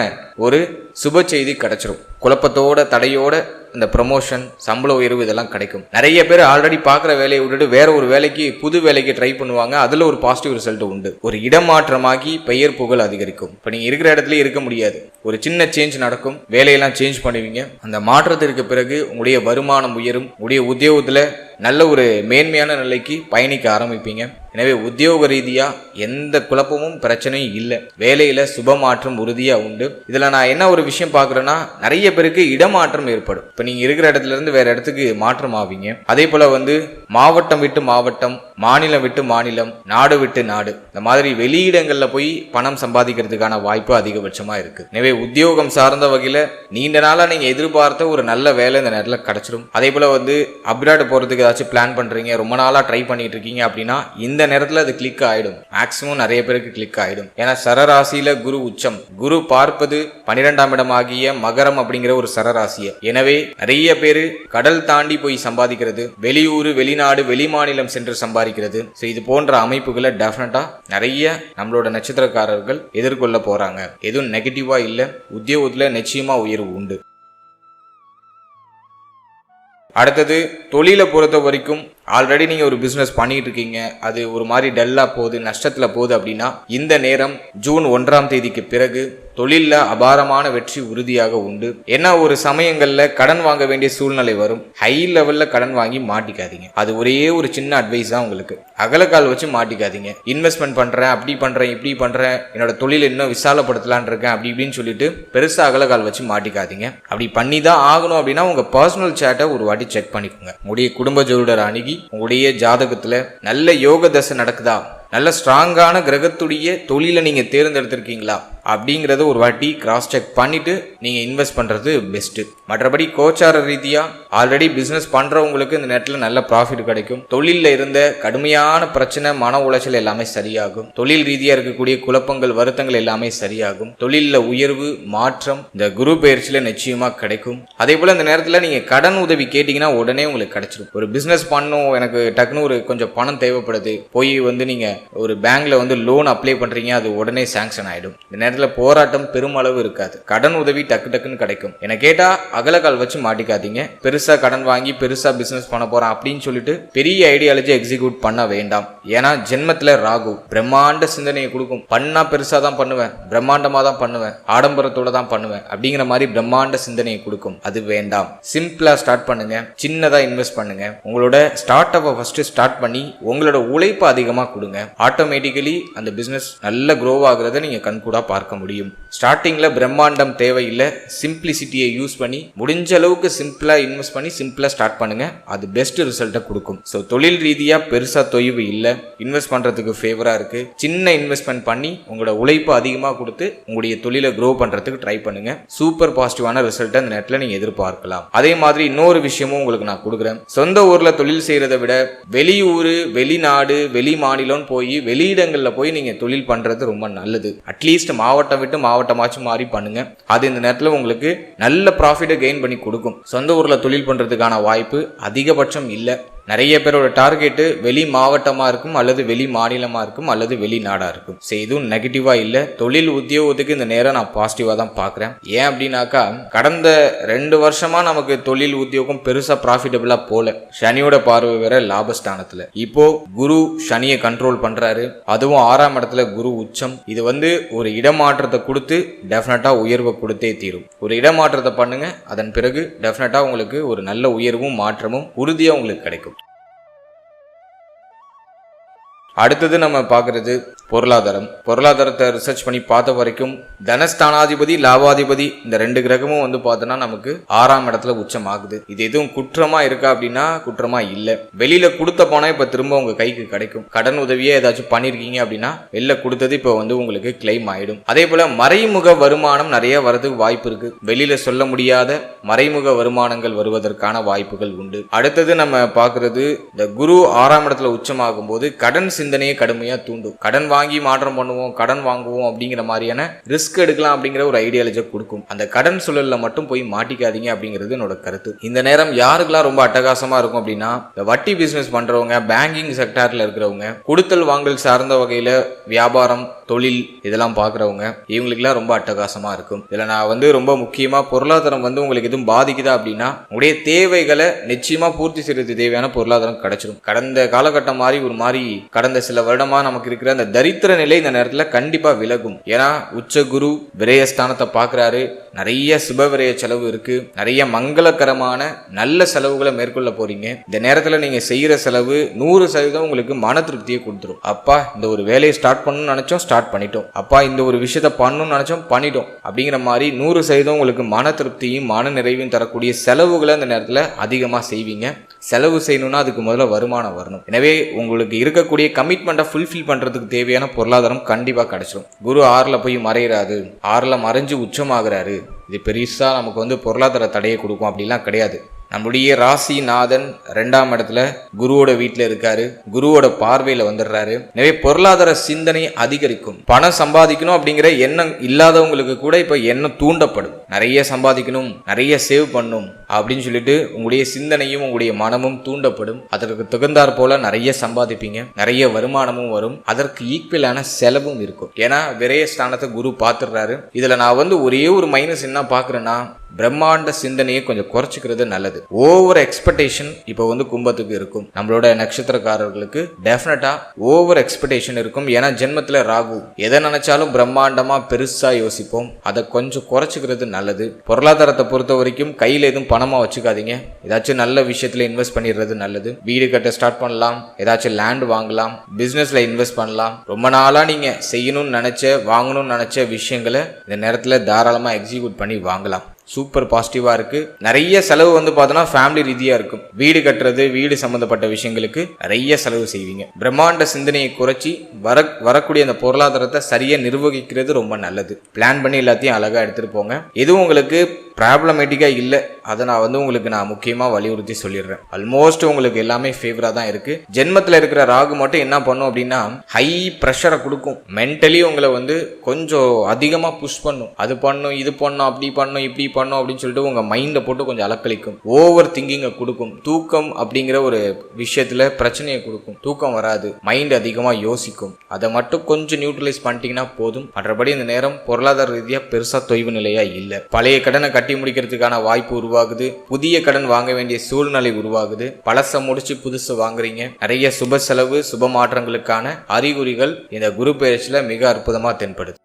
ஒரு சுப செய்தி கிடைச்சிரும். குழப்பத்தோட தடையோட இந்த ப்ரமோஷன், சம்பள உயர்வு இதெல்லாம் கிடைக்கும். நிறைய பேர் ஆல்ரெடி பார்க்குற வேலையை விட்டுட்டு வேற ஒரு வேலைக்கு, புது வேலைக்கு ட்ரை பண்ணுவாங்க. அதுல ஒரு பாசிட்டிவ் ரிசல்ட் உண்டு. ஒரு இடமாற்றமாகி பெயர் புகழ் அதிகரிக்கும். இப்போ நீங்க இருக்கிற இடத்துல இருக்க முடியாது, ஒரு சின்ன சேஞ்ச் நடக்கும், வேலையெல்லாம் சேஞ்ச் பண்ணுவீங்க. அந்த மாற்றத்திற்கு பிறகு உங்களுடைய வருமானம் உயரும், உங்களுடைய உத்தியோகத்துல நல்ல ஒரு மேன்மையான நிலைக்கு பயணிக்க ஆரம்பிப்பீங்க. எனவே உத்தியோக ரீதியா எந்த குழப்பமும் பிரச்சனையும் இல்லை, வேலையில சுப மாற்றம் உறுதியா உண்டு. இதுல நான் என்ன ஒரு விஷயம் பாக்குறேன்னா நிறைய பேருக்கு இடமாற்றம் ஏற்படும். இப்ப நீங்க இருக்கிற இடத்துல இருந்து வேற இடத்துக்கு மாற்றம் ஆவீங்க. அதே போல மாவட்டம் விட்டு மாவட்டம், மாநிலம் விட்டு மாநிலம், நாடு விட்டு நாடு, இந்த மாதிரி வெளியிடங்கள்ல போய் பணம் சம்பாதிக்கிறதுக்கான வாய்ப்பு அதிகபட்சமா இருக்கு. எனவே உத்தியோகம் சார்ந்த வகையில நீண்ட நாளா நீங்க எதிர்பார்த்த ஒரு நல்ல வேலை இந்த நேரத்தில் கிடைச்சிடும். அதே போல அப்ராட் போறதுக்கு ஏதாச்சும் பிளான் பண்றீங்க, ரொம்ப நாளா ட்ரை பண்ணிட்டு இருக்கீங்க அப்படின்னா இந்த நேரத்துல அது கிளிக் ஆயிடும். மேக்சிமம் நிறைய பேருக்கு கிளிக் ஆயிடும். ஏன்னா சரராசியில குரு உச்சம், குரு பார்ப்பது 12ஆம் இடமாகிய மகரம் அப்படிங்கிற ஒரு சரராசியை. எனவே நிறைய பேரு கடல் தாண்டி போய் சம்பாதிக்கிறது, வெளியூர், வெளிநாடு, வெளிமாநிலம் சென்று சம்பாதிக்கிறது. இது போன்ற அமைப்புகளை டெஃபினட்டா நிறைய நம்மளோட நட்சத்திரக்காரர்கள் எதிர்கொள்ள போறாங்க. எதுவும் நெகட்டிவா இல்ல, உத்தியோகத்துல நிச்சயமா உயர்வு உண்டு. அடுத்தது தொழிலை பொறுத்த வரைக்கும் ஆல்ரெடி நீங்க ஒரு பிசினஸ் பண்ணிட்டு இருக்கீங்க, அது ஒரு மாதிரி டல்லா போகுது, நஷ்டத்துல போகுது அப்படின்னா இந்த நேரம் ஜூன் 1ஆம் தேதிக்கு பிறகு தொழில்ல அபாரமான வெற்றி உறுதியாக உண்டு. ஏன்னா ஒரு சமயங்கள்ல கடன் வாங்க வேண்டிய சூழ்நிலை வரும். ஹை லெவல்ல கடன் வாங்கி மாட்டிக்காதீங்க. அது ஒரே ஒரு சின்ன அட்வைஸ் தான் உங்களுக்கு. அகலக்கால் வச்சு மாட்டிக்காதீங்க. இன்வெஸ்ட்மெண்ட் பண்றேன், அப்படி பண்றேன், இப்படி பண்றேன், என்னோட தொழில் இன்னும் விசாலப்படுத்தலான் இருக்கேன் அப்படி இப்படின்னு சொல்லிட்டு பெருசா அகலக்கால் வச்சு மாட்டிக்காதீங்க. அப்படி பண்ணி தான் ஆகணும் அப்படின்னா உங்க பர்சனல் சாட்டை ஒரு வாட்டி செக் பண்ணிக்கோங்க. உங்களுடைய குடும்ப ஜோதிடர் அணுகி உங்களுடைய ஜாதகத்துல நல்ல யோக தசை நடக்குதா, நல்ல ஸ்ட்ராங்கான கிரகத்துடைய தொழிலை நீங்க தேர்ந்தெடுத்திருக்கீங்களா அப்படிங்கறத ஒரு வாட்டி கிராஸ் செக் பண்ணிட்டு நீங்க இன்வெஸ்ட் பண்றது பெஸ்ட். மற்றபடி கோச்சார ரீதியா ஆல்ரெடி பிசினஸ் பண்றவங்களுக்கு இந்த நேரத்துல நல்ல ப்ராஃபிட் கிடைக்கும். தொழில இருந்த கடுமையான பிரச்சனை, மன உளைச்சல் எல்லாமே சரியாகும். தொழில் ரீதியா இருக்கக்கூடிய குழப்பங்கள், வருத்தங்கள் எல்லாமே சரியாகும். தொழில உயர்வு, மாற்றம் இந்த குரு பயிற்சியில நிச்சயமா கிடைக்கும். அதே போல இந்த நேரத்துல நீங்க கடன் உதவி கேட்டீங்கன்னா உடனே உங்களுக்கு கிடைச்சிடும். ஒரு பிசினஸ் பண்ணும், எனக்கு டக்குனு ஒரு கொஞ்சம் பணம் தேவைப்படுது, போய் நீங்க ஒரு பேங்க்ல லோன் அப்ளை பண்றீங்க, அது உடனே சாங்ஷன் ஆயிடும். இந்த நேரத்துல போராட்டம் பெருமளவு இருக்காது. கடன் உதவி டக்கு டக்குன்னு கிடைக்கும். என்ன கேட்டா அகலக்கால் வச்சு மாட்டிக்காதீங்க. பெருசா கடன் வாங்கி பெருசா பிசினஸ் பண்ண போறேன் அப்படின்னு சொல்லிட்டு பெரிய ஐடியாலஜி எக்ஸிக்யூட் பண்ண வேண்டாம். ஏன்னா ஜென்மத்துல ராகு பிரம்மாண்ட சிந்தனையை கொடுக்கும். பண்ணா பெருசா தான் பண்ணுவேன், பிரம்மாண்டமா தான் பண்ணுவேன், ஆடம்பரத்தோட தான் பண்ணுவேன் அப்படிங்கிற மாதிரி பிரம்மாண்ட சிந்தனையை கொடுக்கும். அது வேண்டாம். சிம்பிளா ஸ்டார்ட் பண்ணுங்க, சின்னதா இன்வெஸ்ட் பண்ணுங்க. உங்களோட ஸ்டார்ட் அப்பை ஃபர்ஸ்ட் ஸ்டார்ட் பண்ணி உங்களோட உழைப்பு அதிகமா கொடுங்க. ஆட்டோமேட்டிக்கலி அந்த பிசினஸ் நல்ல க்ரோ ஆகுறத நீங்க கண்கூடா பார்க்க முடியும். ஸ்டார்டிங்ல பிரம்மாண்டம் தேவையில்லை. சிம்பிளிசிட்டியை யூஸ் பண்ணி முடிஞ்ச அளவுக்கு சிம்பிளா இன்வெஸ்ட் பண்ணி சிம்பிளா ஸ்டார்ட் பண்ணுங்க. அது பெஸ்ட் ரிசல்ட்டை கொடுக்கும். ஸோ தொழில் ரீதியா பெருசா தொய்வு இல்லை, இன்வெஸ்ட் பண்றதுக்கு ஃபேவரா இருக்கு. சின்ன இன்வெஸ்ட்மெண்ட் பண்ணி உங்களோட உழைப்பு அதிகமாக கொடுத்து உங்களுடைய தொழிலை க்ரோ பண்றதுக்கு ட்ரை பண்ணுங்க. சூப்பர் பாசிட்டிவான ரிசல்ட்டை அந்த நேரத்தில் நீங்க எதிர்பார்க்கலாம். அதே மாதிரி இன்னொரு விஷயமும் உங்களுக்கு நான் கொடுக்குறேன். சொந்த ஊர்ல தொழில் செய்யறதை விட வெளியூர், வெளிநாடு, வெளி மாநிலம் போய் வெளியிடங்கள்ல போய் நீங்க தொழில் பண்றது ரொம்ப நல்லது. அட்லீஸ்ட் மாவட்டம் விட்டு மாவட்டமாச்சும் மாறி பண்ணுங்க. அது இந்த நேரத்தில் உங்களுக்கு நல்ல ப்ராஃபிட்டை கெயின் பண்ணி கொடுக்கும். சொந்த ஊர்ல தொழில் பண்றதுக்கான வாய்ப்பு அதிகபட்சம் இல்லை. நிறைய பேரோட டார்கெட்டு வெளி மாவட்டமா இருக்கும், அல்லது வெளி மாநிலமா இருக்கும், அல்லது வெளிநாடா இருக்கும். சரி, இதுவும் நெகட்டிவா இல்லை. தொழில் உத்தியோகத்துக்கு இந்த நேரம் நான் பாசிட்டிவா தான் பாக்குறேன். ஏன் அப்படின்னாக்கா கடந்த 2 வருஷமா நமக்கு தொழில் உத்தியோகம் பெருசா ப்ராஃபிட்டபிளா போல. சனியோட பார்வை வேற லாபஸ்தானத்துல. இப்போ குரு சனியை கண்ட்ரோல் பண்றாரு. அதுவும் 6ஆம் இடத்துல குரு உச்சம். இது ஒரு இடமாற்றத்தை கொடுத்து டெஃபினட்டா உயர்வை கொடுத்தே தீரும். ஒரு இடமாற்றத்தை பண்ணுங்க, அதன் பிறகு டெஃபினட்டா உங்களுக்கு ஒரு நல்ல உயர்வும் மாற்றமும் உறுதியா உங்களுக்கு கிடைக்கும். அடுத்தது நம்ம பார்க்கறது பொருளாதாரம். பொருளாதாரத்தை ரிசர்ச் பண்ணி பார்த்த வரைக்கும் தனஸ்தானாதிபதி, லாபாதிபதி இந்த 2 கிரகமும் பார்த்தோன்னா நமக்கு 6ஆம் இடத்துல உச்சம் ஆகுது. இது எதுவும் குற்றமா இருக்கா அப்படின்னா குற்றமா இல்லை. வெளியில கொடுத்த பணம் இப்ப திரும்ப உங்க கைக்கு கிடைக்கும். கடன் உதவியே ஏதாச்சும் பண்ணிருக்கீங்க அப்படின்னா வெளில கொடுத்தது இப்ப உங்களுக்கு கிளைம் ஆயிடும். அதே போல மறைமுக வருமானம் நிறைய வரதுக்கு வாய்ப்பு இருக்கு. வெளியில சொல்ல முடியாத மறைமுக வருமானங்கள் வருவதற்கான வாய்ப்புகள் உண்டு. அடுத்தது நம்ம பார்க்கறது இந்த குரு 6ஆம் இடத்துல உச்சமாகும் போது கடன் சிந்தனையை கடுமையா தூண்டும். கடன் வாங்கி மாற்றம் பண்ணுவோம், கடன் வாங்குவோம் அப்படிங்கிற மாதிரியான ரிஸ்க் எடுக்கலாம் அப்படிங்கிற ஒரு ஐடியாலஜி கொடுக்கும். அந்த கடன் சூழல்ல மட்டும் போய் மாட்டிக்காதீங்க அப்படிங்கிறது என்னோட கருத்து. இந்த நேரம் யாருக்கெல்லாம் ரொம்ப அட்டகாசமா இருக்கும் அப்படின்னா இந்த வட்டி பிசினஸ் பண்றவங்க, பேங்கிங் செக்டார்ல இருக்கிறவங்க, கொடுத்தல் வாங்கல் சார்ந்த வகையில வியாபாரம், தொழில் இதெல்லாம் பாக்குறவங்க, இவங்களுக்குலாம் ரொம்ப அட்டகாசமா இருக்கும். இதுல நான் ரொம்ப முக்கியமா பொருளாதாரம் உங்களுக்கு எதுவும் பாதிக்குதா அப்படின்னா உங்களுடைய தேவைகளை நிச்சயமா பூர்த்தி செய்யறது தேவையான பொருளாதாரம் கிடைச்சிடும். கடந்த காலகட்டம் மாதிரி ஒரு மாதிரி கடந்த சில வருடமா நமக்கு இருக்கிற அந்த தரித்திர நிலை இந்த நேரத்துல கண்டிப்பா விலகும். ஏன்னா உச்ச குரு விரயஸ்தானத்தை பாக்குறாரு. நிறைய சுப விரய செலவு இருக்கு. நிறைய மங்களகரமான நல்ல செலவுகளை மேற்கொள்ள போறீங்க. இந்த நேரத்துல நீங்க செய்யற செலவு 100% உங்களுக்கு மன திருப்தியை கொடுத்துரும். அப்பா இந்த ஒரு வேலையை ஸ்டார்ட் பண்ணணும்னு நினைச்சோம், ஸ்டார்ட் பண்ணிட்டோம். அப்பா இந்த ஒரு விஷயத்த பண்ணணும்னு நினைச்சோம், பண்ணிட்டோம் அப்படிங்கிற மாதிரி 100% உங்களுக்கு மன திருப்தியும் மன நிறைவையும் தரக்கூடிய செலவுகளை இந்த நேரத்துல அதிகமா செய்வீங்க. செலவு செய்யணும்னா அதுக்கு முதல்ல வருமானம் வரணும். எனவே உங்களுக்கு இருக்கக்கூடிய கமிட்மெண்ட்டை ஃபுல்ஃபில் பண்றதுக்கு தேவையான பொருளாதாரம் கண்டிப்பா கிடைச்சிடும். குரு 6ல போய் மறைகிறாரு, 6ல மறைஞ்சு உச்சமாகிறாரு. இது பெருசா நமக்கு பொருளாதார தடையை கொடுக்கும் அப்படிலாம் கிடையாது. நம்முடைய ராசிநாதன் 2ஆம் இடத்துல குருவோட வீட்டுல இருக்காரு. குருவோட பார்வையில வந்துடுறாரு. எனவே பொருளாதார சிந்தனை அதிகரிக்கும். பணம் சம்பாதிக்கணும் அப்படிங்கிற எண்ணம் இல்லாதவங்களுக்கு கூட இப்ப எண்ணம் தூண்டப்படும். நிறைய சம்பாதிக்கணும், நிறைய சேவ் பண்ணும் அப்படின்னு சொல்லிட்டு உங்களுடைய சிந்தனையும் உங்களுடைய மனமும் தூண்டப்படும். அதற்கு தகுந்தாற் போல நிறைய சம்பாதிப்பீங்க, நிறைய வருமானமும் வரும். அதற்கு ஈக்குவலான செலவும் இருக்கும். ஏன்னா விரய ஸ்தானத்தை குரு பார்த்துடுறாரு. இதுல நான் ஒரே ஒரு மைனஸ் என்ன பாக்குறேன்னா பிரம்மாண்ட சிந்தனையை கொஞ்சம் குறைச்சிக்கிறது நல்லது. ஓவர் எக்ஸ்பெக்டேஷன் இப்போ வந்து கும்பத்துக்கு இருக்கும். நம்மளோட நட்சத்திரக்காரர்களுக்கு டெஃபினட்டா ஓவர் எக்ஸ்பெக்டேஷன் இருக்கும். ஏன்னா ஜென்மத்துல ராகு, எதை நினைச்சாலும் பிரம்மாண்டமா பெருசா யோசிப்போம். அதை கொஞ்சம் குறைச்சிக்கிறது நல்லது. பொருளாதாரத்தை பொறுத்த வரைக்கும் கையில எதுவும் பணமா வச்சுக்காதீங்க. ஏதாச்சும் நல்ல விஷயத்துல இன்வெஸ்ட் பண்ணிடுறது நல்லது. வீடு கட்ட ஸ்டார்ட் பண்ணலாம், ஏதாச்சும் லேண்ட் வாங்கலாம், பிசினஸ்ல இன்வெஸ்ட் பண்ணலாம். ரொம்ப நாளா நீங்க செய்யணும்னு நினைச்ச, வாங்கணும்னு நினைச்ச விஷயங்களை இந்த நேரத்துல தாராளமா எக்ஸிக்யூட் பண்ணி வாங்கலாம். சூப்பர் பாசிட்டிவா இருக்கு. நிறைய செலவு வந்து பார்த்தோன்னா ஃபேமிலி ரீதியா இருக்கும். வீடு கட்டுறது, வீடு சம்பந்தப்பட்ட விஷயங்களுக்கு நிறைய செலவு செய்வீங்க. பிரம்மாண்ட சிந்தனையை குறைச்சி வரக்கூடிய அந்த பொருளாதாரத்தை சரியா நிர்வகிக்கிறது ரொம்ப நல்லது. பிளான் பண்ணி எல்லாத்தையும் அழகா எடுத்துட்டு போங்க. எதுவும் உங்களுக்கு ப்ராப்ளமேட்டிக்கா இல்லை, அதை நான் வந்து உங்களுக்கு முக்கியமாக வலியுறுத்தி சொல்லிடுறேன். ஆல்மோஸ்ட் உங்களுக்கு எல்லாமே ஃபேவரா தான் இருக்கு. ஜென்மத்தில் இருக்கிற ராகு மட்டும் என்ன பண்ணும் அப்படின்னா ஹை ப்ரெஷரை கொடுக்கும். மென்டலி உங்களை வந்து கொஞ்சம் அதிகமாக புஷ் பண்ணும். அது பண்ணும், இது பண்ணும், அப்படி பண்ணும், இப்படி பண்ணும் அப்படின்னு சொல்லிட்டு உங்க மைண்டை போட்டு கொஞ்சம் அலக்களிக்கும். ஓவர் திங்கிங்கை கொடுக்கும். தூக்கம் அப்படிங்கிற ஒரு விஷயத்துல பிரச்சனையை கொடுக்கும். தூக்கம் வராது, மைண்ட் அதிகமாக யோசிக்கும். அதை மட்டும் கொஞ்சம் நியூட்ரலைஸ் பண்ணிட்டீங்கன்னா போதும். மற்றபடி இந்த நேரம் பொருளாதார ரீதியாக பெருசா தொய்வு நிலையா இல்லை. பழைய கடனை கட்டி முடிக்கிறதுக்கான வாய்ப்பு உருவாகுது. புதிய கடன் வாங்க வேண்டிய சூழ்நிலை உருவாகுது. பழச முடிச்சு புதுசு வாங்குறீங்க. நிறைய சுப செலவு, சுப மாற்றங்களுக்கான அறிகுறிகள் இந்த குரு பெயர்ச்சியில மிக அற்புதமா தென்படுது.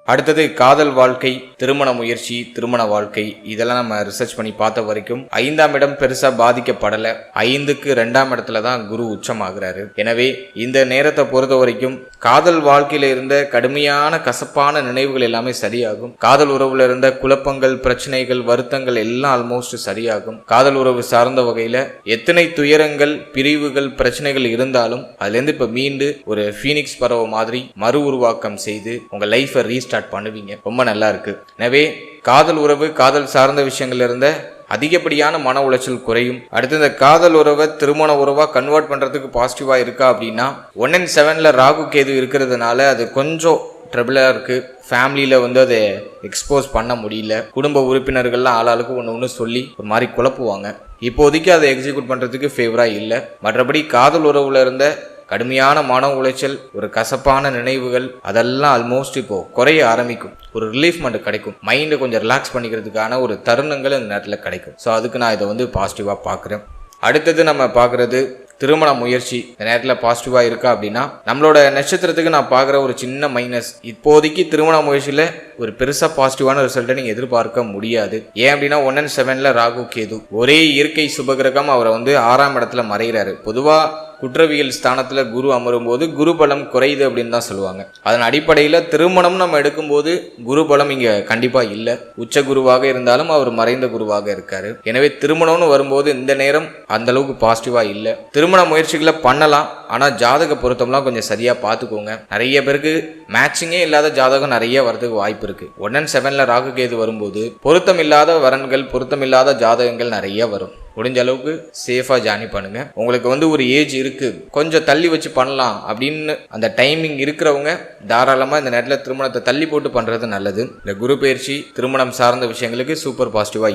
அடுத்தது காதல் வாழ்க்கை, திருமண முயற்சி, திருமண வாழ்க்கை, இதெல்லாம் நம்ம ரிசர்ச் பண்ணி பார்த்த வரைக்கும் 5ஆம் இடம் பெருசா பாதிக்கப்படலை. 5க்கு 2ஆம் இடத்துல தான் குரு உச்சமாகிறாரு. எனவே இந்த நேரத்தை பொறுத்த வரைக்கும் காதல் வாழ்க்கையில இருந்த கடுமையான கசப்பான நினைவுகள் எல்லாமே சரியாகும். காதல் உறவுல இருந்த குழப்பங்கள், பிரச்சனைகள், வருத்தங்கள் எல்லாம் ஆல்மோஸ்ட் சரியாகும். காதல் உறவு சார்ந்த வகையில எத்தனை துயரங்கள், பிரிவுகள், பிரச்சனைகள் இருந்தாலும் அதுல இருந்து இப்ப மீண்டு ஒரு ஃபீனிக்ஸ் பறவை மாதிரி மறு உருவாக்கம் செய்து உங்க லைஃபை ரீஸ்டார்ட் பண்ணுவீங்க. ரொம்ப நல்லா இருக்கு. எனவே காதல் உறவு, காதல் சார்ந்த விஷயங்கள்ல இருந்த அதிகப்படியான மன உளைச்சல் குறையும். அடுத்து இந்த காதல் உறவை திருமண உறவா கன்வெர்ட் பண்றதுக்கு பாசிட்டிவா இருக்கா அப்படின்னா 1 and 7ல ராகு கேது இருக்கிறதுனால அது கொஞ்சம் ட்ரபிளா இருக்கு. ஃபேமிலியில வந்து அதை எக்ஸ்போஸ் பண்ண முடியல. குடும்ப உறுப்பினர்கள்லாம் ஆளாளுக்கு ஒன்று சொல்லி ஒரு மாதிரி குழப்புவாங்க. இப்போதைக்கு அதை எக்ஸிக்யூட் பண்றதுக்கு ஃபேவரா இல்லை. மற்றபடி காதல் உறவுல இருந்த கடுமையான மன உளைச்சல், ஒரு கசப்பான நினைவுகள், அதெல்லாம் ஆல்மோஸ்ட் இப்போ குறைய ஆரம்பிக்கும். ஒரு ரிலீஃப்மெண்ட் கிடைக்கும். மைண்டை கொஞ்சம் ரிலாக்ஸ் பண்ணிக்கிறதுக்கான ஒரு தருணங்கள் இந்த நேரத்தில் கிடைக்கும். ஸோ அதுக்கு நான் இதை வந்து பாசிட்டிவாக பார்க்குறேன். அடுத்தது நம்ம பார்க்குறது திருமண முயற்சி. இந்த நேரத்தில் பாசிட்டிவாக இருக்கா அப்படின்னா நம்மளோட நட்சத்திரத்துக்கு நான் பார்க்குற ஒரு சின்ன மைனஸ், இப்போதைக்கு திருமண முயற்சியில் ஒரு பெருசாக பாசிட்டிவான ரிசல்ட்டை நீங்கள் எதிர்பார்க்க முடியாது. ஏன் அப்படின்னா 1 and 7ல ராகு கேது, ஒரே இயற்கை சுபகிரகம் அவரை வந்து 6ஆம் இடத்துல மறைகிறாரு. பொதுவாக குற்றவியல் ஸ்தானத்துல குரு அமரும் போது குரு பலம் குறையுது அப்படின்னு தான் சொல்லுவாங்க. அதன் அடிப்படையில் திருமணம் நம்ம எடுக்கும்போது குரு பலம் இங்க கண்டிப்பா இல்லை. உச்ச குருவாக இருந்தாலும் அவர் மறைந்த குருவாக இருக்காரு. எனவே திருமணம்னு வரும்போது இந்த நேரம் அந்த அளவுக்கு பாசிட்டிவா இல்லை. திருமண முயற்சிகளை பண்ணலாம், ஆனா ஜாதக பொருத்தம்லாம் கொஞ்சம் சரியா பார்த்துக்கோங்க. நிறைய பேருக்கு மேட்சிங்கே இல்லாத ஜாதகம் நிறைய வரதுக்கு வாய்ப்பு இருக்கு. 1 and 7ல ராகு கேது வரும்போது பொருத்தம் இல்லாத வரன்கள், பொருத்தம் இல்லாத ஜாதகங்கள் நிறைய வரும். முடிஞ்ச அளவுக்கு சேஃபா ஜானி பண்ணுங்க. உங்களுக்கு வந்து ஒரு ஏஜ் இருக்கு, கொஞ்சம் தள்ளி வச்சு பண்ணலாம் அப்படின்னு அந்த டைமிங் இருக்கிறவங்க தாராளமா இந்த நேரத்தில் திருமணத்தை தள்ளி போட்டு பண்றது நல்லது. இந்த குரு பயிற்சி திருமணம் சார்ந்த விஷயங்களுக்கு சூப்பர் பாசிட்டிவா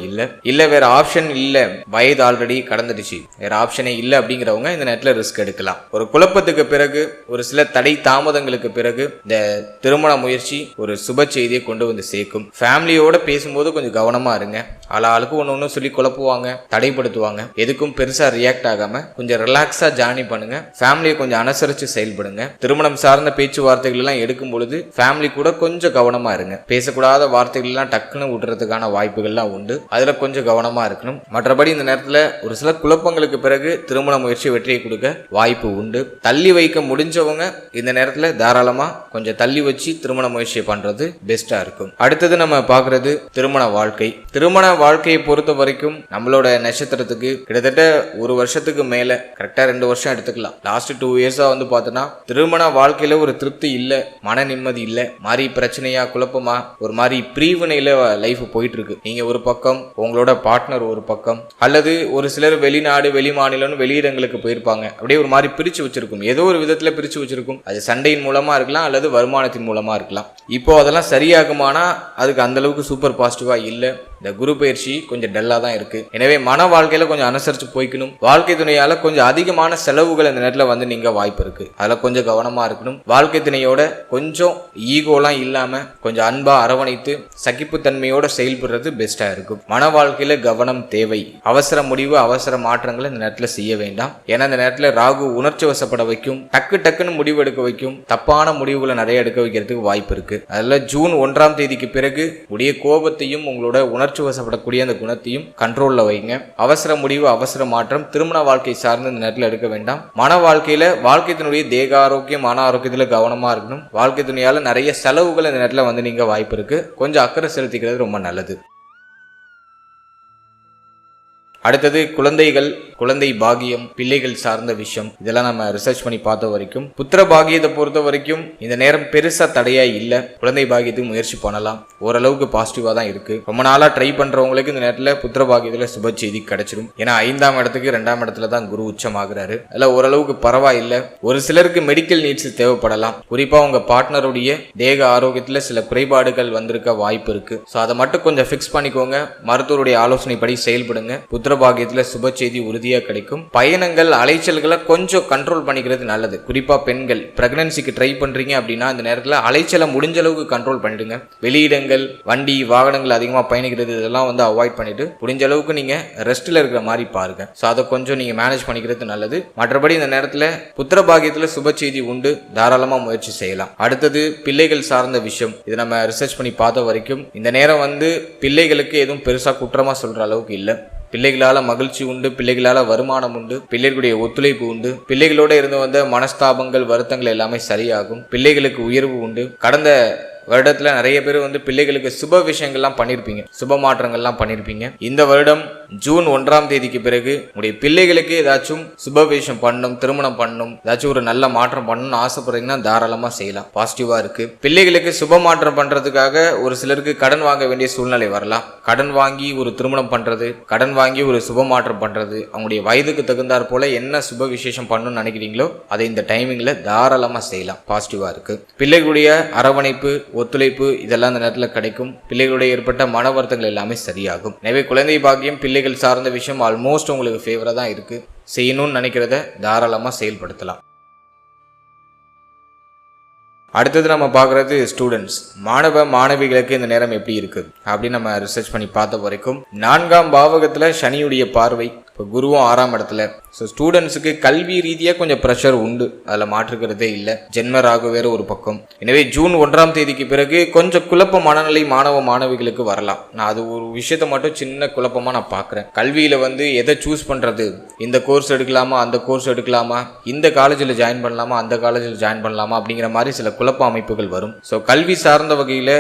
இல்ல வேற ஆப்ஷன் இல்ல, வயது ஆல்ரெடி கடந்துடுச்சு, வேற ஆப்ஷனே இல்லை அப்படிங்கிறவங்க இந்த நேரத்தில் ரிஸ்க் எடுக்கலாம். ஒரு குழப்பத்துக்கு பிறகு, ஒரு சில தடை தாமதங்களுக்கு பிறகு இந்த திருமண முயற்சி ஒரு சுப செய்தியை கொண்டு வந்து சேர்க்கும். ஃபேமிலியோட பேசும்போது கொஞ்சம் கவனமா இருங்க. ஆளாளுக்கு ஒன்று சொல்லி குழப்புவாங்க, தடைப்படுத்துவாங்க. எதுக்கும் பெருசா ரியாக்ட் ஆகாம கொஞ்சம் ரிலாக்ஸா ஜார்னி பண்ணுங்க. ஃபேமிலியை கொஞ்சம் அனுசரிச்சு செயல்படுங்க. திருமணம் சார்ந்த பேச்சுவார்த்தைகள் எல்லாம் எடுக்கும் பொழுது ஃபேமிலி கூட கொஞ்சம் கவனமா இருங்க. பேசக்கூடாத வார்த்தைகள் எல்லாம் டக்குன்னு விடுறதுக்கான வாய்ப்புகள்லாம் உண்டு. அதுல கொஞ்சம் கவனமா இருக்கணும். மற்றபடி இந்த நேரத்துல ஒரு சில குழப்பங்களுக்கு பிறகு திருமண முயற்சி வெற்றியை கொடுக்க வாய்ப்பு உண்டு. தள்ளி வைக்க முடிஞ்சவங்க இந்த நேரத்துல தாராளமா கொஞ்சம் தள்ளி வச்சு திருமண முயற்சியை பண்றது பெஸ்டா இருக்கும். அடுத்தது நம்ம பார்க்கறது திருமண வாழ்க்கை. திருமண வாழ்க்கையை பொறுத்த வரைக்கும் நம்மளோட நட்சத்திரத்துக்கு கிட்டத்தட்ட 1 வருஷத்துக்கு மேல, கரெக்டா 2 வருஷம் எடுத்துக்கலாம். லாஸ்ட் 2 இயர்ஸா வந்து பார்த்தோன்னா திருமண வாழ்க்கையில ஒரு திருப்தி இல்ல, மன நிம்மதி இல்ல, மாதிரி பிரச்சனையா, குழப்பமா, ஒரு மாதிரி பிரிவினையில லைஃப் போயிட்டு இருக்கு. நீங்க ஒரு பக்கம், உங்களோட பார்ட்னர் ஒரு பக்கம், அல்லது ஒரு சிலர் வெளிநாடு, வெளி மாநிலம்னு வெளியிடங்களுக்கு போயிருப்பாங்க. அப்படியே ஒரு மாதிரி பிரிச்சு வச்சிருக்கும். ஏதோ ஒரு விதத்துல பிரிச்சு வச்சிருக்கும். அது சண்டையின் மூலமா இருக்கலாம், அல்லது வருமானத்தின் மூலமா இருக்கலாம். இப்போ அதெல்லாம் சரியாகுமானா அதுக்கு அந்த அளவுக்கு சூப்பர் பாசிட்டிவா இல்ல. இந்த குரு பயிற்சி கொஞ்சம் டல்லா தான் இருக்கு. எனவே மன வாழ்க்கையில கொஞ்சம் அனுசரிச்சு போய்க்கணும். வாழ்க்கை துணையால கொஞ்சம் அதிகமான செலவுகள் இந்த நேரத்துல வந்து நீங்க வாய்ப்பு இருக்கு. அதுல கொஞ்சம் கவனமா இருக்கணும். வாழ்க்கை துணையோட கொஞ்சம் ஈகோலாம் இல்லாம கொஞ்சம் அன்பா அரவணைத்து சகிப்புத்தன்மையோட செயல்படுறது பெஸ்டா இருக்கும். மன வாழ்க்கையில கவனம் தேவை. அவசர முடிவு அவசர மாற்றங்களை இந்த நேரத்துல செய்ய வேண்டாம். ஏன்னா இந்த நேரத்துல ராகு உணர்ச்சி வசப்பட வைக்கும், டக்குன்னு முடிவு எடுக்க வைக்கும், தப்பான முடிவுகளை நிறைய எடுக்க வைக்கிறதுக்கு வாய்ப்பு இருக்கு. அதுல ஜூன் 1ஆம் தேதிக்கு பிறகு உடைய கோபத்தையும் உங்களோட உணர்ச்சி வசப்படக்கூடிய அந்த குணத்தையும் கண்ட்ரோல்ல வைங்க. அவசர முடிவு அவசர மாற்றம் திருமண வாழ்க்கை சார்ந்து இந்த நேரத்தில் எடுக்க வேண்டாம். மன வாழ்க்கையில வாழ்க்கை துணையுடைய தேக ஆரோக்கியம் மன ஆரோக்கியத்துல கவனமா இருக்கணும். வாழ்க்கை துணையால நிறைய செலவுகள் இந்த நேரத்தில் வந்து நீங்க வாய்ப்பு இருக்கு. கொஞ்சம் அக்கறை செலுத்திக்கிறது ரொம்ப நல்லது. அடுத்தது குழந்தைகள், குழந்தை பாகியம், பிள்ளைகள் சார்ந்த விஷயம், இதெல்லாம் நம்ம ரிசர்ச் பண்ணி பார்த்த வரைக்கும் புத்திர பாகியத்தை பொறுத்த வரைக்கும் இந்த நேரம் பெருசா தடையா இல்ல. குழந்தை பாகியத்துக்கு முயற்சி பண்ணலாம். ஓரளவுக்கு பாசிட்டிவா தான் இருக்கு. ரொம்ப நாளா ட்ரை பண்றவங்களுக்கு இந்த நேரத்துல புத்திர பாகியத்துல சுப செய்தி கிடைச்சிடும். ஏன்னா 5ஆம் இடத்துக்கு 2ஆம் இடத்துல தான் குரு உச்சமாகிறாரு. அதுல ஓரளவுக்கு பரவாயில்லை. ஒரு சிலருக்கு மெடிக்கல் நீட்ஸ் தேவைப்படலாம். குறிப்பா உங்க பார்ட்னருடைய தேக ஆரோக்கியத்துல சில குறைபாடுகள் வந்திருக்க வாய்ப்பு இருக்கு. ஸோ அதை மட்டும் கொஞ்சம் ஃபிக்ஸ் பண்ணிக்கோங்க. மருத்துவருடைய ஆலோசனைப்படி செயல்படுங்க. புத்திர பாகியத்துல சுப செய்தி உறுதியா கிடைக்கும். பயணங்கள் அலைச்சல்களை கொஞ்சம் கண்ட்ரோல் பண்ணிக்கிறது நல்லது. குறிப்பா பெண்கள் பிரெக்னன்சிக்கு ட்ரை பண்றீங்க அப்படின்னா இந்த நேரத்தில் அலைச்சலை முடிஞ்ச அளவுக்கு கண்ட்ரோல் பண்ணிடுங்க. வெளியிடங்கள், வண்டி வாகனங்கள் அதிகமாக பயணிக்கிறது இதெல்லாம் வந்து அவாய்ட் பண்ணிட்டு முடிஞ்ச அளவுக்கு நீங்க ரெஸ்ட்ல இருக்கிற மாதிரி பாருங்க. ஸோ அதை கொஞ்சம் நீங்க மேனேஜ் பண்ணிக்கிறது நல்லது. மற்றபடி இந்த நேரத்தில் புத்திர பாகியத்துல சுப செய்தி உண்டு. தாராளமா முயற்சி செய்யலாம். அடுத்தது பிள்ளைகள் சார்ந்த விஷயம். இதை நம்ம ரிசர்ச் பண்ணி பார்த்த வரைக்கும் இந்த நேரம் வந்து பிள்ளைகளுக்கு எதுவும் பெருசா குற்றமா சொல்ற அளவுக்கு இல்லை. பிள்ளைகளால மகிழ்ச்சி உண்டு, பிள்ளைகளால வருமானம் உண்டு, பிள்ளைகளுடைய ஒத்துழைப்பு உண்டு, பிள்ளைகளோட இருந்து வந்த மனஸ்தாபங்கள் வருத்தங்கள் எல்லாமே சரியாகும், பிள்ளைகளுக்கு உயர்வு உண்டு. கடந்த வருடத்துல நிறைய பேர் வந்து பிள்ளைகளுக்கு சுப விஷயங்கள்லாம் பண்ணியிருப்பீங்க, சுப மாற்றங்கள்லாம் பண்ணியிருப்பீங்க. இந்த வருடம் ஜூன் 1ஆம் தேதிக்கு பிறகு உங்களுடைய பிள்ளைகளுக்கு ஏதாச்சும் சுப விஷயம் பண்ணணும், திருமணம் பண்ணணும், ஏதாச்சும் ஒரு நல்ல மாற்றம் பண்ணணும்னு ஆசைப்படுறீங்கன்னா தாராளமா செய்யலாம். பாசிட்டிவா இருக்கு. பிள்ளைகளுக்கு சுப மாற்றம் பண்றதுக்காக ஒரு சிலருக்கு கடன் வாங்க வேண்டிய சூழ்நிலை வரலாம். கடன் வாங்கி ஒரு திருமணம் பண்றது, கடன் வாங்கி ஒரு சுப மாற்றம் பண்றது, அவங்களுடைய வயதுக்கு தகுந்தாற் போல என்ன சுப விசேஷம் பண்ணணும்னு நினைக்கிறீங்களோ அதை இந்த டைமிங்ல தாராளமா செய்யலாம். பாசிட்டிவா இருக்கு. பிள்ளைகளுடைய அரவணைப்பு, ஒத்துழைப்பு இதெல்லாம் இந்த நேரத்தில் கிடைக்கும். பிள்ளைகளுடைய ஏற்பட்ட மன வருத்தங்கள் எல்லாமே சரியாகும். எனவே குழந்தை பாக்கியம், பிள்ளைகள் சார்ந்த விஷயம் ஆல்மோஸ்ட் உங்களுக்கு ஃபேவரா தான் இருக்கு. செய்யணும்னு நினைக்கிறத தாராளமா செயல்படுத்தலாம். அடுத்தது நம்ம பார்க்குறது ஸ்டூடெண்ட்ஸ், மாணவ மாணவிகளுக்கு இந்த நேரம் எப்படி இருக்குது அப்படின்னு நம்ம ரிசர்ச் பண்ணி பார்த்த வரைக்கும் 4ஆம் பாவகத்தில் சனியுடைய பார்வை, இப்போ குருவும் 6ஆம் இடத்துல. ஸோ ஸ்டூடெண்ட்ஸுக்கு கல்வி ரீதியாக கொஞ்சம் ப்ரெஷர் உண்டு, அதில் மாற்றுக்கிறதே இல்லை. ஜென்ம ராகு வேறு ஒரு பக்கம். எனவே ஜூன் 1ஆம் தேதிக்கு பிறகு கொஞ்சம் குழப்ப மனநிலை மாணவ மாணவிகளுக்கு வரலாம். நான் அது ஒரு விஷயத்தை மட்டும் சின்ன குழப்பமாக நான் பார்க்குறேன். கல்வியில் வந்து எதை சூஸ் பண்ணுறது, இந்த கோர்ஸ் எடுக்கலாமா அந்த கோர்ஸ் எடுக்கலாமா, இந்த காலேஜில் ஜாயின் பண்ணலாமா அந்த காலேஜில் ஜாயின் பண்ணலாமா அப்படிங்கிற மாதிரி சில குழப்ப அமைப்புகள் வரும். ஸோ கல்வி சார்ந்த வகையில்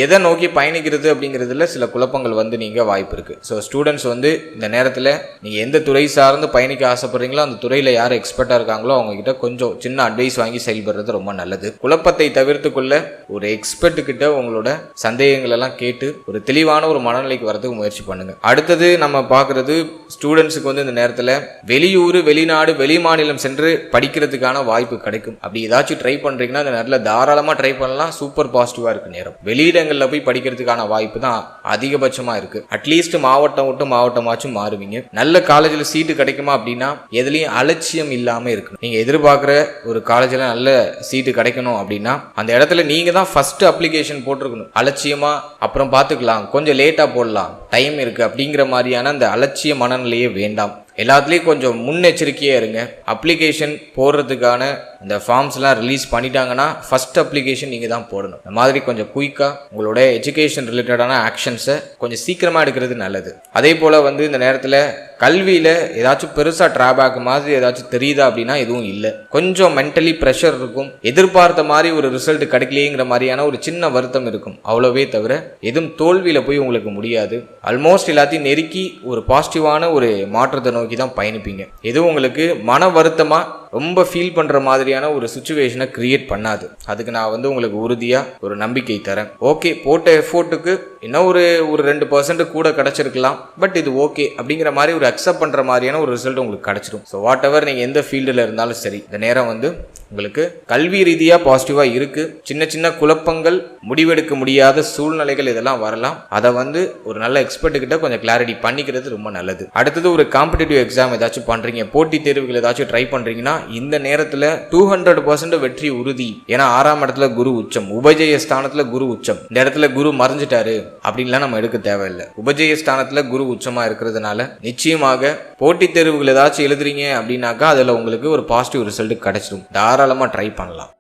எதை நோக்கி பயணிக்கிறது அப்படிங்கிறதுல சில குழப்பங்கள் வந்து நீங்கள் வாய்ப்பு இருக்குது. ஸோ ஸ்டூடெண்ட்ஸ் வந்து இந்த நேரத்தில் நீங்கள் எந்த துறை சார்ந்து பயணிக்க ஆசைப்படுறீங்களோ அந்த துறையில் யார் எக்ஸ்பர்ட்டாக இருக்காங்களோ அவங்ககிட்ட கொஞ்சம் சின்ன அட்வைஸ் வாங்கி செயல்படுறது ரொம்ப நல்லது. குழப்பத்தை தவிர்த்து கொள்ள ஒரு எக்ஸ்பர்ட் கிட்ட உங்களோட சந்தேகங்கள் எல்லாம் கேட்டு ஒரு தெளிவான ஒரு மனநிலைக்கு வரதுக்கு முயற்சி பண்ணுங்க. அடுத்தது நம்ம பார்க்கறது ஸ்டூடெண்ட்ஸுக்கு வந்து இந்த நேரத்தில் வெளியூர், வெளிநாடு, வெளி மாநிலம் சென்று படிக்கிறதுக்கான வாய்ப்பு கிடைக்கும். அப்படி ஏதாச்சும் ட்ரை பண்ணுறீங்கன்னா இந்த நேரத்தில் தாராளமாக ட்ரை பண்ணலாம். சூப்பர் பாசிட்டிவாக இருக்கு நேரம். வெளியிடங்களில் போய் படிக்கிறதுக்கான வாய்ப்பு தான் அதிகபட்சமாக இருக்கு. அட்லீஸ்ட் மாவட்டம் விட்டு மாவட்டமாச்சும் மாறுவீங்க. நல்ல காலேஜில் சீட்டு கிடைக்குமா அப்படின்னா எதுலையும் அலட்சியம் இல்லாமல் இருக்கணும். நீங்கள் எதிர்பார்க்குற ஒரு காலேஜில் நல்ல சீட்டு கிடைக்கணும் அப்படின்னா அந்த இடத்துல நீங்கள் தான் ஃபர்ஸ்ட் அப்ளிகேஷன் போட்டிருக்கணும். அலட்சியமா அப்புறம் பார்த்துக்கலாம், கொஞ்சம் லேட்டாக போடலாம், டைம் இருக்குது அப்படிங்கிற மாதிரியான அந்த அலட்சிய மனநிலையே வேண்டாம். எல்லாத்துலேயும் கொஞ்சம் முன்னெச்சரிக்கையாக இருங்க. அப்ளிகேஷன் போடுறதுக்கான இந்த ஃபார்ம்ஸ்லாம் ரிலீஸ் பண்ணிட்டாங்கன்னா ஃபர்ஸ்ட் அப்ளிகேஷன் நீங்கள் தான் போடணும். இந்த மாதிரி கொஞ்சம் குயிக்காக உங்களோட எஜுகேஷன் ரிலேட்டடான ஆக்ஷன்ஸை கொஞ்சம் சீக்கிரமாக எடுக்கிறது நல்லது. அதே போல் வந்து இந்த நேரத்தில் கல்வியில் ஏதாச்சும் பெருசாக ட்ராபேக் மாதிரி ஏதாச்சும் தெரியுதா அப்படின்னா எதுவும் இல்லை. கொஞ்சம் மென்டலி ப்ரெஷர் இருக்கும். எதிர்பார்த்த மாதிரி ஒரு ரிசல்ட் கிடைக்கலையேங்கிற மாதிரியான ஒரு சின்ன வருத்தம் இருக்கும். அவ்வளோவே தவிர எதுவும் தோல்வியில் போய் உங்களுக்கு முடியாது. ஆல்மோஸ்ட் எல்லாத்தையும் நெருக்கி ஒரு பாசிட்டிவான ஒரு மாற்றத்தை நோக்கி தான் பயணிப்பீங்க. எதுவும் உங்களுக்கு மன வருத்தமாக ரொம்ப ஃபீல் பண்ணுற மாதிரியான ஒரு சுச்சுவேஷனை கிரியேட் பண்ணாது. அதுக்கு நான் வந்து உங்களுக்கு உறுதியாக ஒரு நம்பிக்கை தரேன். ஓகே, போட்ட எஃபோர்ட்டுக்கு இன்னும் ஒரு ஒரு 2% கூட கிடைச்சிருக்கலாம், பட் இது ஓகே அப்படிங்கிற மாதிரி ஒரு அக்செப்ட் பண்ற மாதிரியான ஒரு ரிசல்ட் உங்களுக்கு கிடைச்சிடும். ஸோ வாட் எவர் நீங்க எந்த ஃபீல்டில் இருந்தாலும் சரி, இந்த நேரம் வந்து உங்களுக்கு கல்வி ரீதியாக பாசிட்டிவாக இருக்கு. சின்ன சின்ன குழப்பங்கள், முடிவெடுக்க முடியாத சூழ்நிலைகள் இதெல்லாம் வரலாம். அதை வந்து ஒரு நல்ல எக்ஸ்பர்ட் கிட்ட கொஞ்சம் கிளாரிட்டி பண்ணிக்கிறது ரொம்ப நல்லது. அடுத்தது ஒரு காம்படிட்டிவ் எக்ஸாம் ஏதாச்சும் பண்றீங்க, போட்டி தேர்வுகள் ஏதாச்சும் ட்ரை பண்றீங்கன்னா இந்த நேரத்தில் 200% வெற்றி உறுதி. ஏன்னா 6ஆம் இடத்துல குரு உச்சம், உபஜய ஸ்தானத்துல குரு உச்சம். இந்த இடத்துல குரு மறைஞ்சிட்டாரு அப்படின்லாம் நம்ம எடுக்க தேவையில்லை. உபஜய ஸ்தானத்துல குரு உச்சமா இருக்கிறதுனால நிச்சயமாக போட்டி தேர்வுகள் ஏதாச்சும் எழுதுறீங்க அப்படின்னாக்கா அதுல உங்களுக்கு ஒரு பாசிட்டிவ் ரிசல்ட் கிடைச்சிடும். தாராளமா ட்ரை பண்ணலாம்.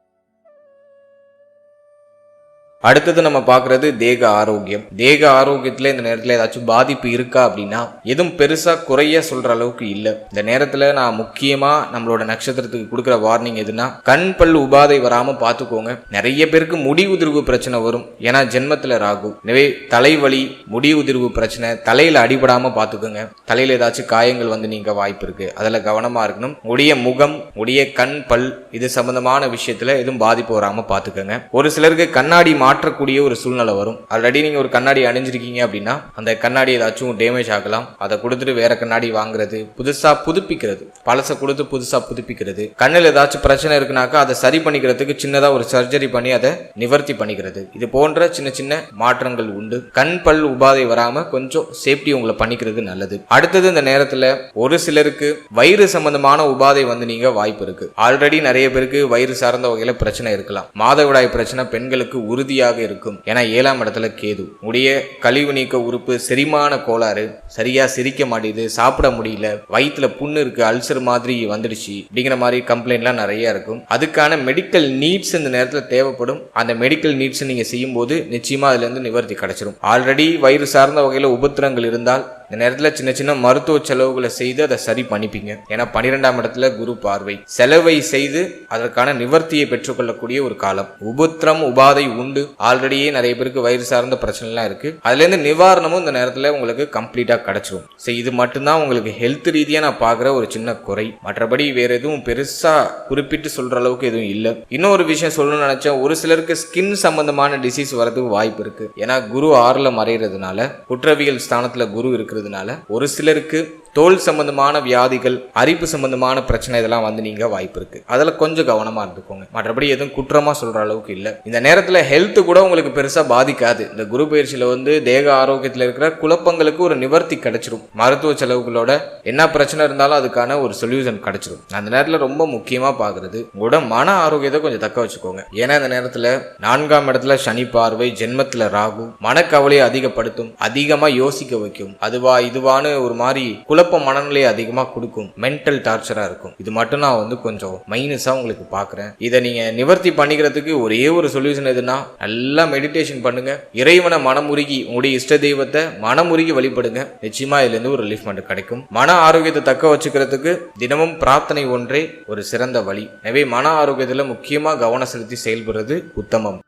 அடுத்தது நம்ம பார்க்கறது தேக ஆரோக்கியம். தேக ஆரோக்கியத்தில் இந்த நேரத்தில் ஏதாச்சும் பாதிப்பு இருக்கா அப்படின்னா எதுவும் பெருசாக குறைய சொல்கிற அளவுக்கு இல்லை. இந்த நேரத்தில் நான் முக்கியமாக நம்மளோட நட்சத்திரத்துக்கு கொடுக்குற வார்னிங் எதுனா, கண் பல் உபாதை வராமல் பார்த்துக்கோங்க. நிறைய பேருக்கு முடி உதிர்வு பிரச்சனை வரும், ஏன்னா ஜென்மத்தில் ராகு. எனவே தலைவலி, முடி உதிர்வு பிரச்சனை, தலையில் அடிபடாமல் பார்த்துக்கோங்க. தலையில் ஏதாச்சும் காயங்கள் வந்து நீங்க வாய்ப்பு இருக்கு, அதில் கவனமாக இருக்கணும். உடைய முகம், உடைய கண் பல் இது சம்பந்தமான விஷயத்தில் எதுவும் பாதிப்பு வராமல் பார்த்துக்கோங்க. ஒரு சிலருக்கு கண்ணாடி மாற்றக்கூடிய ஒரு சூழ்நிலை வரும். ஆல்ரெடி நீங்க ஒரு கண்ணாடி அணிஞ்சிருக்கீங்க அப்படின்னா அந்த கண்ணாடி ஏதாச்சும் டேமேஜ் ஆகலாம். அதை கொடுத்துட்டு வேற கண்ணாடி வாங்குறது, புதுசா புதுப்பிக்கிறது, பழசை கொடுத்து புதுசா புதுப்பிக்கிறது. கண்ணில் ஏதாச்சும் பிரச்சனை இருக்குனாக்கா அதை சரி பண்ணிக்கிறதுக்கு சின்னதா ஒரு சர்ஜரி பண்ணி அதை நிவர்த்தி பண்ணிக்கிறது. இது போன்ற சின்ன சின்ன மாற்றங்கள் உண்டு. கண் பல் உபாதை வராம கொஞ்சம் சேஃப்டி உங்களை பண்ணிக்கிறது நல்லது. அடுத்தது இந்த நேரத்துல ஒரு சிலருக்கு வயிறு சம்பந்தமான உபாதை வந்து நீங்க வாய்ப்பு இருக்கு. ஆல்ரெடி நிறைய பேருக்கு வயிறு சார்ந்த வகையில பிரச்சனை இருக்கலாம். மாதவிடாய் பிரச்சனை பெண்களுக்கு உறுதி இருக்கும். ஏன்னா 7ஆம் இடத்துல கேது. உடைய கழிவு நீக்க உறுப்பு, செரிமான கோளாறு, சரியா சிரிக்க மாட்டேது, சாப்பிட முடியல, வயிற்றுல புண்ணு இருக்கு, அல்சர் மாதிரி வந்துடுச்சு அப்படிங்கிற மாதிரி கம்ப்ளைண்ட்லாம் நிறைய இருக்கும். அதுக்கான மெடிக்கல் நீட்ஸ் இந்த நேரத்தில் தேவைப்படும். அந்த மெடிக்கல் நீட்ஸ் நீங்க செய்யும் போது நிச்சயமா அதுல இருந்து நிவர்த்தி கிடைச்சிடும். ஆல்ரெடி வயிறு சார்ந்த வகையில உபத்திரங்கள் இருந்தால் இந்த நேரத்தில் சின்ன சின்ன மருத்துவ செலவுகளை செய்து அதை சரி பண்ணிப்பீங்க. ஏன்னா 12ஆம் இடத்துல குரு பார்வை. செலவை செய்து அதற்கான நிவர்த்தியை பெற்றுக்கொள்ளக்கூடிய ஒரு காலம். உபத்திரம் உபாதை உண்டு. ஆல்ரெடியே நிறைய பேருக்கு வயிறு சார்ந்த பிரச்சனைலாம் இருக்கு. அதுல இருந்து நிவாரணமும் இந்த நேரத்தில் உங்களுக்கு கம்ப்ளீட்டா கிடைச்சிடும். சரி, இது மட்டும்தான் உங்களுக்கு ஹெல்த் ரீதியா நான் பார்க்குற ஒரு சின்ன குறை. மற்றபடி வேற எதுவும் பெருசா குறிப்பிட்டு சொல்ற அளவுக்கு எதுவும் இல்லை. இன்னொரு விஷயம் சொல்லணும்னு நினைச்சேன், ஒரு சிலருக்கு ஸ்கின் சம்பந்தமான டிசீஸ் வரதுக்கு வாய்ப்பு இருக்கு. ஏன்னா குரு 6ல மறைகிறதுனால, குற்றவியல் ஸ்தானத்துல குரு இருக்கு. ஒரு சிலருக்கு தோல் சம்பந்தமான வியாதிகள், அரிப்பு சம்பந்தமான பிரச்சனை இதெல்லாம் வந்து நீங்க வாய்ப்பு இருக்கு. அதுல கொஞ்சம் கவனமா இருந்துக்கோங்க. மற்றபடி எதுவும் குற்றமா சொல்ற அளவுக்கு இல்ல. இந்த நேரத்துல ஹெல்த் கூட உங்களுக்கு பெருசா பாதிக்காது. இந்த குரு பயிற்சியில வந்து தேக ஆரோக்கியத்துல இருக்கிற குழப்பங்களுக்கு ஒரு நிவர்த்தி கிடைச்சிடும். மருத்துவ செலவுகளோட என்ன பிரச்சனை இருந்தாலும் அதுக்கான ஒரு சொல்யூஷன் கிடைச்சிடும். அந்த நேரத்துல ரொம்ப முக்கியமா பாக்குறது உங்களோட மன ஆரோக்கியத்தை கொஞ்சம் தக்க வச்சுக்கோங்க. ஏன்னா இந்த நேரத்துல 4ஆம் இடத்துல சனி பார்வை, ஜென்மத்துல ராகு மனக்கவலையை அதிகப்படுத்தும், அதிகமா யோசிக்க வைக்கும். அதுவா இதுவான்னு ஒரு மாதிரி மனநிலையை அதிகமா கொடுக்கும். மென்டல் டார்ச்சரா இருக்கும். இது மட்டும் நான் வந்து கொஞ்சம் மைனஸா உங்களுக்கு பாக்குறேன். இதை நீங்க நிவர்த்தி பண்ணிக்கிறதுக்கு ஒரே ஒரு சொல்யூஷன் எதுனா, நல்லா மெடிடேஷன் பண்ணுங்க. இறைவனை மனமுருகி, உங்களுடைய இஷ்ட தெய்வத்தை மனமுருகி வழிபடுங்க. நிச்சயமா இதுல இருந்து ஒரு ரிலீஃப்மெண்ட் கிடைக்கும். மன ஆரோக்கியத்தை தக்க வச்சுக்கிறதுக்கு தினமும் பிரார்த்தனை ஒன்றே ஒரு சிறந்த வழி. எனவே மன ஆரோக்கியத்துல முக்கியமா கவனம் செலுத்தி செயல்படுறது உத்தமம்.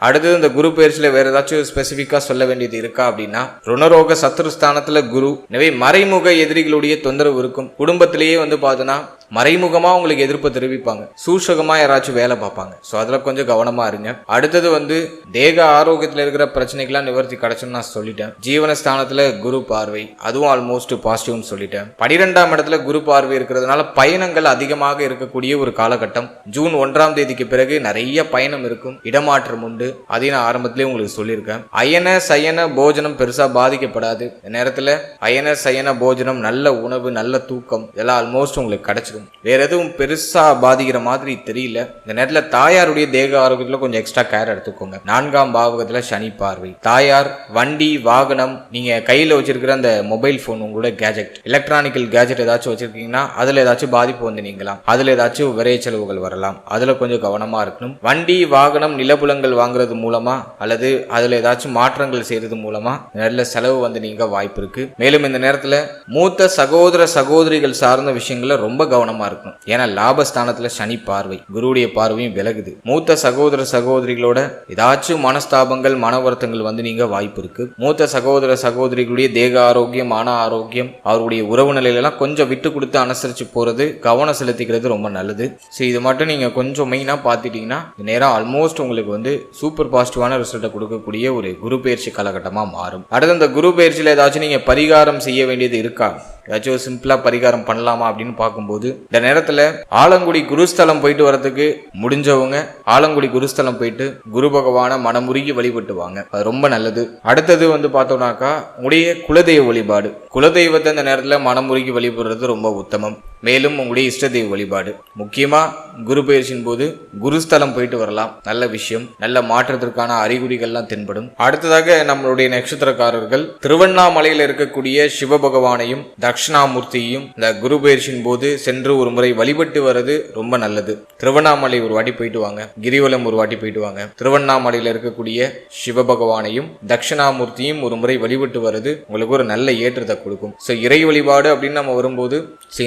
அடுத்தது இந்த குரு பயிற்சியில வேற ஏதாச்சும் ஸ்பெசிபிக்கா சொல்ல வேண்டியது இருக்கா அப்படின்னா, ருணரோக சத்துருஸ்தானத்துல குரு. எனவே மறைமுக எதிரிகளுடைய தொந்தரவு இருக்கும். குடும்பத்திலேயே வந்து பார்த்தோன்னா மறைமுகமா உங்களுக்கு எதிர்ப்பு தெரிவிப்பாங்க, சூஷகமா யாராச்சும் வேலை பார்ப்பாங்க. ஸோ அதுல கொஞ்சம் கவனமா இருங்க. அடுத்தது வந்து தேக ஆரோக்கியத்துல இருக்கிற பிரச்சனைகள்லாம் நிவர்த்தி கிடைச்சுன்னு நான் சொல்லிட்டேன். ஜீவனஸ்தானத்துல குரு பார்வை, அதுவும் ஆல்மோஸ்ட் பாசிட்டிவ்னு சொல்லிட்டேன். 12ஆம் இடத்துல குரு பார்வை இருக்கிறதுனால பயணங்கள் அதிகமாக இருக்கக்கூடிய ஒரு காலகட்டம். ஜூன் 1ஆம் தேதிக்கு பிறகு நிறைய பயணம் இருக்கும், இடமாற்றம் உண்டு. அதையும் நான் ஆரம்பத்திலேயே உங்களுக்கு சொல்லியிருக்கேன். அயன சயன போஜனம் பெருசா பாதிக்கப்படாது. இந்த நேரத்துல அயன சயன போஜனம், நல்ல உணவு, நல்ல தூக்கம் இதெல்லாம் ஆல்மோஸ்ட் உங்களுக்கு கிடைச்சிடும். வேற எதுவும் பெருசா பாதிக்கிற மாதிரி தெரியல. இந்த நேரத்துல தாயாருடைய தேக ஆரோக்கியத்துல கொஞ்சம் எக்ஸ்ட்ரா கேர் எடுத்துக்கோங்க. 4ஆம் பாவகத்துல சனி பார்வை. தாயார், வண்டி, வாகனம், நீங்க கையில வச்சிருக்கிற அந்த மொபைல் போன், உங்களோட கேஜெட், எலக்ட்ரானிக்கல் கேஜெட் ஏதாச்சும் வச்சிருக்கீங்கன்னா அதுல ஏதாச்சும் பாதிப்பு வந்து நீங்களாம். அதுல ஏதாச்சும் விரை செலவுகள் வரலாம். அதுல கொஞ்சம் கவனமா இருக்கணும். வண்டி, வாகனம், நிலப்புலங்கள் வாங்குறது மூலமா அல்லது அதுல ஏதாச்சும் மாற்றங்கள் செய்யறது மூலமா நல்ல செலவு வந்து நீங்க வாய்ப்பு இருக்கு. மேலும் இந்த நேரத்துல மூத்த சகோதர சகோதரிகள் சார்ந்த விஷயங்கள ரொம்ப கவனமா கவனமா இருக்கணும். ஏன்னா லாபஸ்தானத்துல சனி பார்வை, குருவுடைய பார்வையும் விலகுது. மூத்த சகோதர சகோதரிகளோட ஏதாச்சும் மனஸ்தாபங்கள் மன வருத்தங்கள் வந்து நீங்க வாய்ப்பு இருக்கு. மூத்த சகோதர சகோதரிகளுடைய தேக ஆரோக்கியம், மன ஆரோக்கியம், அவருடைய உறவு நிலையிலாம் கொஞ்சம் விட்டு கொடுத்து அனுசரிச்சு போறது, கவனம் செலுத்திக்கிறது ரொம்ப நல்லது. சரி, இது மட்டும் நீங்க கொஞ்சம் மெயினா பார்த்துட்டீங்கன்னா இந்த நேரம் ஆல்மோஸ்ட் உங்களுக்கு வந்து சூப்பர் பாசிட்டிவான ரிசல்ட்டை கொடுக்கக்கூடிய ஒரு குரு பயிற்சி காலகட்டமா மாறும். அடுத்து இந்த குரு பயிற்சியில ஏதாச்சும் நீங்க பரிகாரம் செய்ய வேண்டியது இருக்கா, ஏதாச்சும் சிம்பிளா பரிகாரம் பண்ணலாமா அப்படின்னு பார்க்கும்போது, இந்த நேரத்துல ஆலங்குடி குருஸ்தலம் போயிட்டு வரதுக்கு முடிஞ்சவங்க ஆலங்குடி குருஸ்தலம் போயிட்டு குரு பகவான மனமுருகி வழிபட்டு வாங்க, அது ரொம்ப நல்லது. அடுத்தது வந்து பார்த்தோம்னாக்கா உங்களுடைய குலதெய்வ வழிபாடு, குலதெய்வத்தை இந்த நேரத்துல மனமுருகி வழிபடுறது ரொம்ப உத்தமம். மேலும் உங்களுடைய இஷ்ட தெய்வ வழிபாடு, முக்கியமா குரு பயிற்சியின் போது குருஸ்தலம் போயிட்டு வரலாம், நல்ல விஷயம், நல்ல மாற்றத்திற்கான அறிகுறிகள்லாம் தென்படும். அடுத்ததாக நம்மளுடைய நட்சத்திரக்காரர்கள் திருவண்ணாமலையில் இருக்கக்கூடிய சிவபகவானையும் தட்சிணாமூர்த்தியையும் இந்த குரு பயிற்சியின் போது சென்று ஒரு முறை வழிபட்டு வர்றது ரொம்ப நல்லது. திருவண்ணாமலை ஒரு வாட்டி போயிட்டு வாங்க, கிரிவலம் ஒரு வாட்டி போயிட்டு வாங்க. திருவண்ணாமலையில் இருக்கக்கூடிய சிவபகவானையும் தட்சிணாமூர்த்தியும் ஒரு முறை வழிபட்டு வர்றது உங்களுக்கு ஒரு நல்ல ஏற்றத்தை கொடுக்கும். ஸோ இறை வழிபாடு அப்படின்னு நம்ம வரும்போது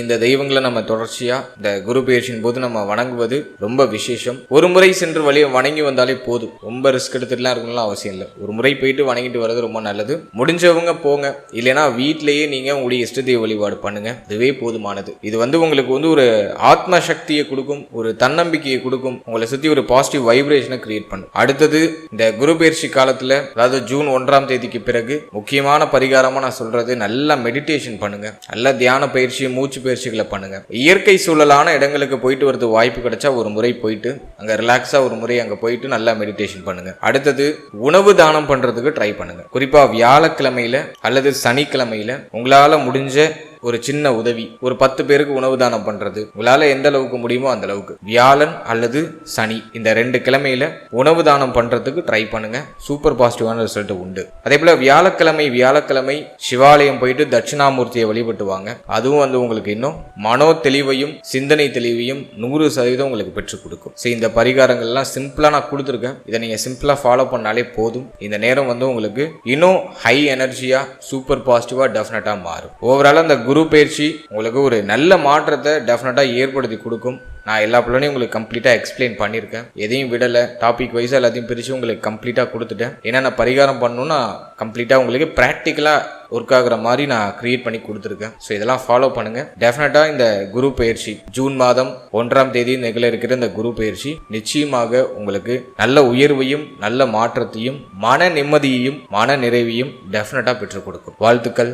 இந்த தெய்வங்களை நம்ம தொடர்ச்சியா இந்த குரு பயிற்சியின் போது நம்ம வணங்குவது ரொம்ப விசேஷம். ஒரு முறை சென்று வணங்கி வந்தாலே போதும், ரொம்ப ரிஸ்க் எடுத்துட்டுலாம் இருக்கணும்லாம் அவசியம் இல்லை. ஒரு முறை போயிட்டு வணங்கிட்டு வர்றது ரொம்ப நல்லது. முடிஞ்சவங்க போங்க, இல்லைன்னா வீட்டிலேயே நீங்க உங்களுடைய இஷ்ட தெய்வ வழிபாடு பண்ணுங்க, இதுவே போதுமானது. இது வந்து உங்களுக்கு வந்து ஒரு ஆத்ம சக்தியை கொடுக்கும், ஒரு தன்னம்பிக்கையை கொடுக்கும், உங்களை சுத்தி ஒரு பாசிட்டிவ் வைப்ரேஷனை கிரியேட் பண்ணும். அடுத்தது இந்த குரு பயிற்சி காலத்துல, அதாவது ஜூன் 1ஆம் தேதிக்கு பிறகு முக்கியமான பரிகாரமா நான் சொல்றது, நல்லா மெடிடேஷன் பண்ணுங்க, நல்ல தியான பயிற்சி, மூச்சு பயிற்சிகளை பண்ணுங்க. இயற்கை சூழலான இடங்களுக்கு போயிட்டு வரது வாய்ப்பு கிடைச்சா ஒரு முறை போயிட்டு அங்க ரிலாக்ஸா ஒரு முறை அங்க போயிட்டு நல்லா மெடிடேஷன் பண்ணுங்க. அடுத்தது உணவு தானம் பண்றதுக்கு ட்ரை பண்ணுங்க. குறிப்பா வியாழக்கிழமையில அல்லது சனிக்கிழமையில உங்களால முடிஞ்ச ஒரு சின்ன உதவி, ஒரு 10 பேருக்கு உணவு தானம் பண்றது, உங்களால எந்த அளவுக்கு முடியுமோ அந்த அளவுக்கு, வியாழன் அல்லது சனி இந்த 2 கிழமையில உணவு தானம் பண்றதுக்கு ட்ரை பண்ணுங்க, சூப்பர் பாசிட்டிவான ரிசல்ட் உண்டு. அதே போல வியாழக்கிழமை சிவாலயம் போயிட்டு தட்சிணாமூர்த்தியை வழிபட்டு வாங்க, அதுவும் வந்து உங்களுக்கு இன்னும் மனோ தெளிவையும் சிந்தனை தெளிவையும் 100% உங்களுக்கு பெற்றுக் கொடுக்கும். சரி, இந்த பரிகாரங்கள்லாம் சிம்பிளா நான் கொடுத்துருக்கேன், இதை நீங்க சிம்பிளா ஃபாலோ பண்ணாலே போதும். இந்த நேரம் வந்து உங்களுக்கு இன்னும் ஹை எனர்ஜியா சூப்பர் பாசிட்டிவா டெஃபினட்டா மாறும். ஓவரால் அந்த குரு பயிற்சி உங்களுக்கு ஒரு நல்ல மாற்றத்தை டெஃபினட்டா ஏற்படுத்தி கொடுக்கும். நான் எல்லா பிள்ளையும் உங்களுக்கு கம்ப்ளீட்டாக எக்ஸ்பிளைன் பண்ணியிருக்கேன், எதையும் விடலை, டாபிக் வைஸாக எல்லாத்தையும் பிரித்து உங்களுக்கு கம்ப்ளீட்டாக கொடுத்துட்டேன். ஏன்னா நான் பரிகாரம் பண்ணணும்னா கம்ப்ளீட்டாக உங்களுக்கு ப்ராக்டிக்கலாக ஒர்க் ஆகுற மாதிரி நான் கிரியேட் பண்ணி கொடுத்துருக்கேன். ஸோ இதெல்லாம் ஃபாலோ பண்ணுங்கள். டெஃபினட்டாக இந்த குரு பயிற்சி ஜூன் மாதம் 1ஆம் தேதி நிகழ இருக்கிற இந்த குரு பயிற்சி நிச்சயமாக உங்களுக்கு நல்ல உயர்வையும் நல்ல மாற்றத்தையும் மன நிம்மதியையும் மன நிறைவையும் டெஃபினட்டாக பெற்றுக் கொடுக்கும். வாழ்த்துக்கள்.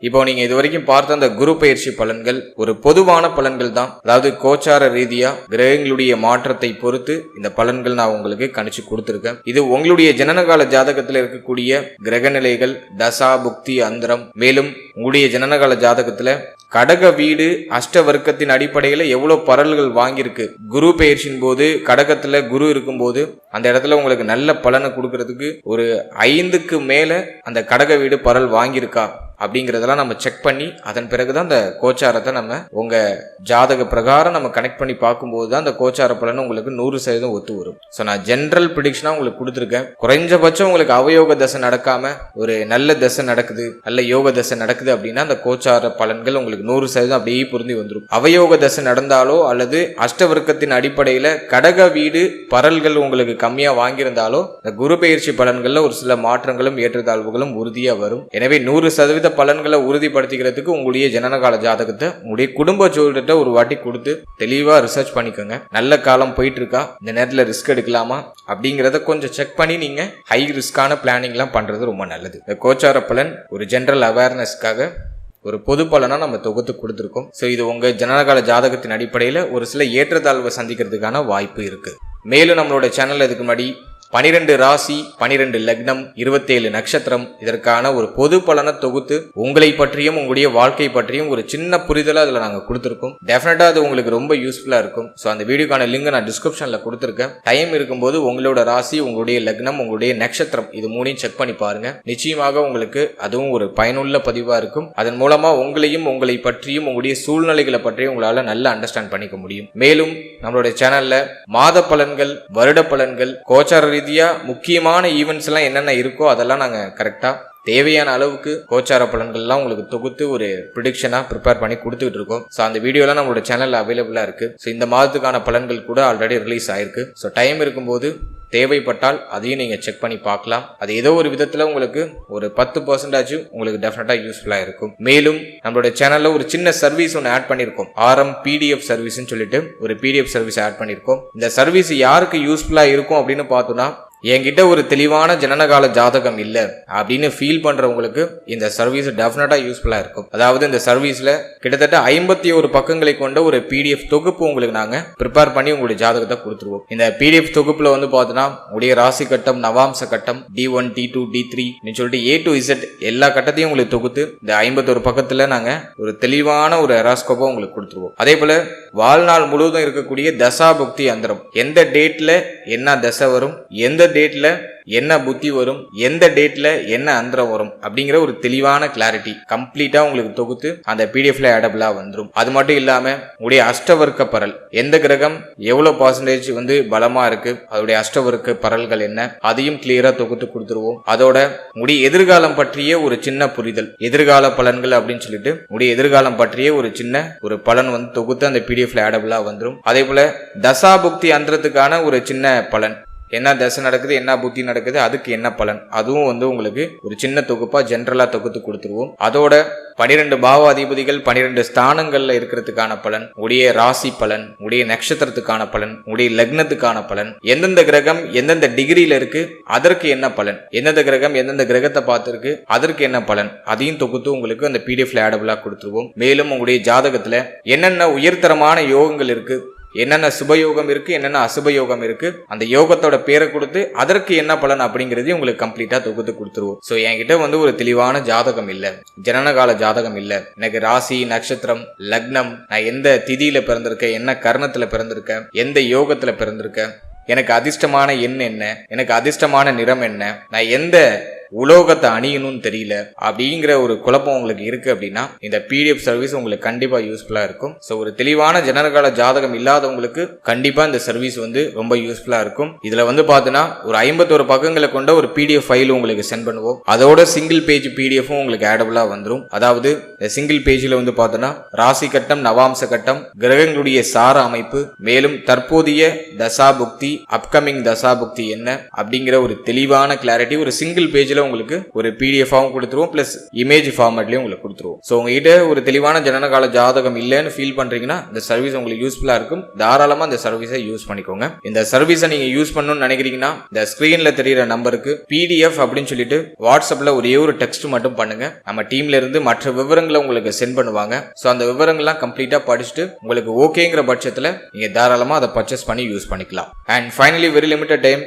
இப்போ நீங்க இது வரைக்கும் பார்த்த அந்த குரு பயிற்சி பலன்கள் ஒரு பொதுவான பலன்கள் தான், அதாவது கோச்சார ரீதியா கிரகங்களுடைய மாற்றத்தை பொறுத்து இந்த பலன்கள் நான் உங்களுக்கு கணிச்சு கொடுத்துருக்கேன். இது உங்களுடைய ஜனனகால ஜாதகத்தில் இருக்கக்கூடிய கிரக நிலைகள், தசா புக்தி அந்தரம், மேலும் உங்களுடைய ஜனனகால ஜாதகத்துல கடக வீடு அஷ்ட வர்க்கத்தின் அடிப்படையில எவ்வளவு பரல்கள் வாங்கியிருக்கு, குரு பயிற்சியின் போது கடகத்துல குரு இருக்கும் போது அந்த இடத்துல உங்களுக்கு நல்ல பலனை கொடுக்கறதுக்கு ஒரு 5க்கு மேல அந்த கடக வீடு பரல் வாங்கியிருக்கா அப்படிங்கிறதெல்லாம் நம்ம செக் பண்ணி அதன் பிறகுதான் அந்த கோச்சாரத்தை நம்ம உங்க ஜாதக பிரகாரம் நம்ம கனெக்ட் பண்ணி பார்க்கும்போது தான் அந்த கோச்சார பலன் உங்களுக்கு 100% ஒத்து வரும். ஸோ நான் ஜென்ரல் ப்ரிடிக்ஷனா உங்களுக்கு கொடுத்துருக்கேன். குறைஞ்சபட்சம் உங்களுக்கு அவயோக தசை நடக்காம ஒரு நல்ல தசை நடக்குது, நல்ல யோக தசை நடக்குது அப்படின்னா அந்த கோச்சார பலன்கள் உங்களுக்கு 100% அப்படியே பொருந்தி வந்துடும். அவயோக தசை நடந்தாலோ அல்லது அஷ்டவர்க்கத்தின் அடிப்படையில கடக வீடு பரல்கள் உங்களுக்கு கம்மியா வாங்கியிருந்தாலோ இந்த குரு பயிற்சி பலன்கள்ல ஒரு சில மாற்றங்களும் ஏற்றத்தாழ்வுகளும் உறுதியா வரும். எனவே 100% பலன்களை உறுதிப்படுத்திக்கிறதுக்கு உங்களுடைய ஜனனகால ஜாதகத்தை உங்களுடைய குடும்ப ஜோதிடத்தை ஒரு வாட்டி கொடுத்து தெளிவா ரிசர்ச் பண்ணிக்கோங்க. நல்ல காலம் போயிட்டு இருக்கா, இந்த நேரத்தில் ரிஸ்க் எடுக்கலாமா அப்படிங்கிறத கொஞ்சம் செக் பண்ணி நீங்க ஹை ரிஸ்கான பிளானிங் எல்லாம் பண்றது ரொம்ப நல்லது. இந்த கோச்சார பலன் ஒரு ஜெனரல் அவேர்னஸ்க்காக ஒரு பொது பலனா நம்ம தொகுத்து கொடுத்துருக்கோம். ஸோ இது உங்க ஜனனகால ஜாதகத்தின் அடிப்படையில் ஒரு சில ஏற்றத்தாழ்வை சந்திக்கிறதுக்கான வாய்ப்பு இருக்கு. மேலும் நம்மளோட சேனல் இதுக்கு முன்னாடி 12 ராசி, 12 லக்னம், 27 நட்சத்திரம் இதற்கான ஒரு பொது பலனை தொகுத்து உங்களை பற்றியும் உங்களுடைய வாழ்க்கை பற்றியும் ஒரு சின்ன புரிதலை அதில் நாங்கள் கொடுத்துருக்கோம். டெஃபினட்டா அது உங்களுக்கு ரொம்ப யூஸ்ஃபுல்லா இருக்கும். ஸோ அந்த வீடியோக்கான லிங்க் நான் டிஸ்கிரிப்ஷன்ல கொடுத்துருக்கேன். டைம் இருக்கும்போது உங்களோட ராசி, உங்களுடைய லக்னம், உங்களுடைய நட்சத்திரம் இது மூணையும் செக் பண்ணி பாருங்க. நிச்சயமாக உங்களுக்கு அதுவும் ஒரு பயனுள்ள பதிவா இருக்கும். அதன் மூலமா உங்களையும் உங்களை பற்றியும் உங்களுடைய சூழ்நிலைகளை பற்றியும் உங்களால நல்லா அண்டர்ஸ்டாண்ட் பண்ணிக்க முடியும். மேலும் நம்மளுடைய சேனல்ல மாத பலன்கள், வருட பலன்கள், கோச்சார ரீதியா முக்கியமான ஈவெண்ட்ஸ் எல்லாம் என்னென்ன இருக்கோ அதெல்லாம் நாங்க கரெக்டா தேவையான அளவுக்கு கோச்சார பலன்கள்லாம் உங்களுக்கு தொகுத்து ஒரு ப்ரிடிக்ஷனா ப்ரிப்பேர் பண்ணி கொடுத்துட்டு இருக்கோம். ஸோ அந்த வீடியோலாம் நம்மளோட சேனல்ல அவைலபிளா இருக்கு. ஸோ இந்த மாதத்துக்கான பலன்கள் கூட ஆல்ரெடி ரிலீஸ் ஆயிருக்கு. ஸோ டைம் இருக்கும்போது தேவைப்பட்டால் அதையும் நீங்கள் செக் பண்ணி பார்க்கலாம். அது ஏதோ ஒரு விதத்தில் உங்களுக்கு ஒரு 10% உங்களுக்கு டெஃபினட்டாக யூஸ்ஃபுல்லாக இருக்கும். மேலும் நம்மளோட சேனலில் ஒரு சின்ன சர்வீஸ் ஒன்று ஆட் பண்ணியிருக்கோம். பிடிஎஃப் சர்வீஸ்ன்னு சொல்லிட்டு ஒரு பிடிஎஃப் சர்வீஸ் ஆட் பண்ணியிருக்கோம். இந்த சர்வீஸ் யாருக்கு யூஸ்ஃபுல்லாக இருக்கும் அப்படின்னு பார்த்தோம்னா, என்கிட்ட ஒரு தெளிவான ஜனனகால ஜாதகம் இல்லை அப்படின்னு ஃபீல் பண்றவங்களுக்கு இந்த சர்வீஸ் டெஃபினட்டா யூஸ்ஃபுல்லா இருக்கும். அதாவது இந்த சர்வீஸ்ல கிட்டத்தட்ட 51 பக்கங்களை கொண்ட ஒரு பிடிஎஃப் தொகுப்பு உங்களுக்கு நாங்க ப்ரிப்பேர் பண்ணி உங்களுடைய ஜாதகத்தை கொடுத்துருவோம். இந்த பிடிஎஃப் தொகுப்புல வந்து பார்த்தோன்னா உடைய ராசி கட்டம், நவாம்ச கட்டம், D1 D2 D3 சொல்லிட்டு A to Z எல்லா கட்டத்தையும் உங்களுக்கு தொகுத்து இந்த 51 பக்கத்துல நாங்க ஒரு தெளிவான ஒரு ஹெராஸ்கோப்பை உங்களுக்கு கொடுத்துருவோம். அதே போல வாழ்நாள் முழுவதும் இருக்கக்கூடிய தசாபுக்தி அந்தரம், எந்த டேட்ல என்ன தசை வரும், எந்த டேட்ல என்ன புத்தி வரும், எந்த டேட்ல என்ன அந்தரம் வரும் அப்படிங்கிற ஒரு தெளிவான கிளாரிட்டி கம்ப்ளீட்டா உங்களுக்கு தொகுத்து அந்த பிடிஎஃப்ல ஆடபிளா வந்துடும். அது மட்டும் இல்லாம உடைய அஷ்டவர்க்க பரல், எந்த கிரகம் எவ்வளவு பர்சன்டேஜ் வந்து பலமா இருக்கு, அதோடைய அஷ்டவர்க்க பரல்கள் என்ன, அதையும் கிளியரா தொகுத்து கொடுத்துருவோம். அதோட உடைய எதிர்காலம் பற்றிய ஒரு சின்ன புரிதல், எதிர்கால பலன்கள் அப்படின்னு சொல்லிட்டு உடைய எதிர்காலம் பற்றிய ஒரு சின்ன ஒரு பலன் வந்து தொகுத்து அந்த பிடிஎஃப்ல ஆடபிளா வந்துடும். அதே போல தசாபுக்தி அந்தரத்துக்கான ஒரு சின்ன பலன், என்ன தசை நடக்குது, என்ன புத்தி நடக்குது, அதுக்கு என்ன பலன், அதுவும் வந்து உங்களுக்கு ஒரு சின்ன தொகுப்பா ஜென்ரலா தொகுத்து கொடுத்துருவோம். அதோட 12 பாவாதிபதிகள் 12 ஸ்தானங்கள்ல இருக்கிறதுக்கான பலன், உடைய ராசி பலன், உடைய நட்சத்திரத்துக்கான பலன், உடைய லக்னத்துக்கான பலன், எந்தெந்த கிரகம் எந்தெந்த டிகிரியில இருக்கு அதற்கு என்ன பலன், எந்தெந்த கிரகம் எந்தெந்த கிரகத்தை பார்த்திருக்கு அதற்கு என்ன பலன், அதையும் தொகுத்து உங்களுக்கு அந்த பிடிஎஃப்ல ஆடபிளா கொடுத்துருவோம். மேலும் உங்களுடைய ஜாதகத்துல என்னென்ன உயர்தரமான யோகங்கள் இருக்கு, என்னென்ன சுபயோகம் இருக்கு, என்னென்ன அசுபயோகம் இருக்கு, அந்த யோகத்தோட பேரை கொடுத்து அதற்கு என்ன பலன் அப்படிங்கறதையும் உங்களுக்கு கம்ப்ளீட்டா தொகுத்து கொடுத்துருவோம். சோ என்கிட்ட வந்து ஒரு தெளிவான ஜாதகம் இல்ல, ஜனனகால ஜாதகம் இல்ல, எனக்கு ராசி நட்சத்திரம் லக்னம், நான் எந்த திதியில பிறந்திருக்கேன், என்ன கர்ணத்துல பிறந்திருக்கேன், எந்த யோகத்துல பிறந்திருக்கேன், எனக்கு அதிர்ஷ்டமான எண் என்ன, எனக்கு அதிர்ஷ்டமான நிறம் என்ன, நான் எந்த உலோகத்தை அணியணும்னு தெரியல அப்படிங்கிற ஒரு குழப்பம் உங்களுக்கு இருக்கு அப்படின்னா இந்த பிடிஎஃப் சர்வீஸ் உங்களுக்கு கண்டிப்பா யூஸ்ஃபுல்லா இருக்கும். ஸோ ஒரு தெளிவான ஜனனகால ஜாதகம் இல்லாதவங்களுக்கு கண்டிப்பா இந்த சர்வீஸ் வந்து ரொம்ப யூஸ்ஃபுல்லா இருக்கும். இதுல வந்து பார்த்தோன்னா ஒரு 51 பக்கங்களை கொண்ட ஒரு பிடிஎஃப் ஃபைல் உங்களுக்கு சென்ட் பண்ணுவோம். அதோட சிங்கிள் பேஜ் பிடிஎஃப்பும் உங்களுக்கு ஆடபிளா வந்துடும். அதாவது சிங்கிள் பேஜ்ல வந்து பார்த்தோன்னா ராசி கட்டம், நவாம்ச கட்டம், கிரகங்களுடைய சார அமைப்பு, மேலும் தற்போதைய தசாபுக்தி, அப்கமிங் தசாபுக்தி என்ன அப்படிங்கிற ஒரு தெளிவான கிளாரிட்டி ஒரு சிங்கிள் பேஜ்ல உங்களுக்கு ஒரு பிடிஎஃபாவும் கொடுத்துருவோம், பிளஸ் இமேஜ் ஃபார்மேட்லயும் உங்களுக்கு கொடுத்துருவோம். ஸோ உங்ககிட்ட ஒரு தெளிவான ஜனனகால ஜாதகம் இல்லைன்னு ஃபீல் பண்றீங்கன்னா இந்த சர்வீஸ் உங்களுக்கு யூஸ்ஃபுல்லா இருக்கும். தாராளமா இந்த சர்வீஸை யூஸ் பண்ணிக்கோங்க. இந்த சர்வீஸை நீங்க யூஸ் பண்ணணும்னு நினைக்கிறீங்கன்னா இந்த ஸ்கிரீன்ல தெரியுற நம்பருக்கு பிடிஎஃப் அப்படின்னு சொல்லிட்டு வாட்ஸ்அப்ல ஒரே ஒரு டெக்ஸ்ட் மட்டும் பண்ணுங்க. நம்ம டீம்ல இருந்து மற்ற விவரங்களை உங்களுக்கு சென்ட் பண்ணுவாங்க. ஸோ அந்த விவரங்கள்லாம் கம்ப்ளீட்டா படிச்சுட்டு உங்களுக்கு ஓகேங்கிற பட்சத்துல நீங்க தாராளமா அதை பர்ச்சேஸ் பண்ணி யூஸ் பண்ணிக்கலாம். And finally very limited time.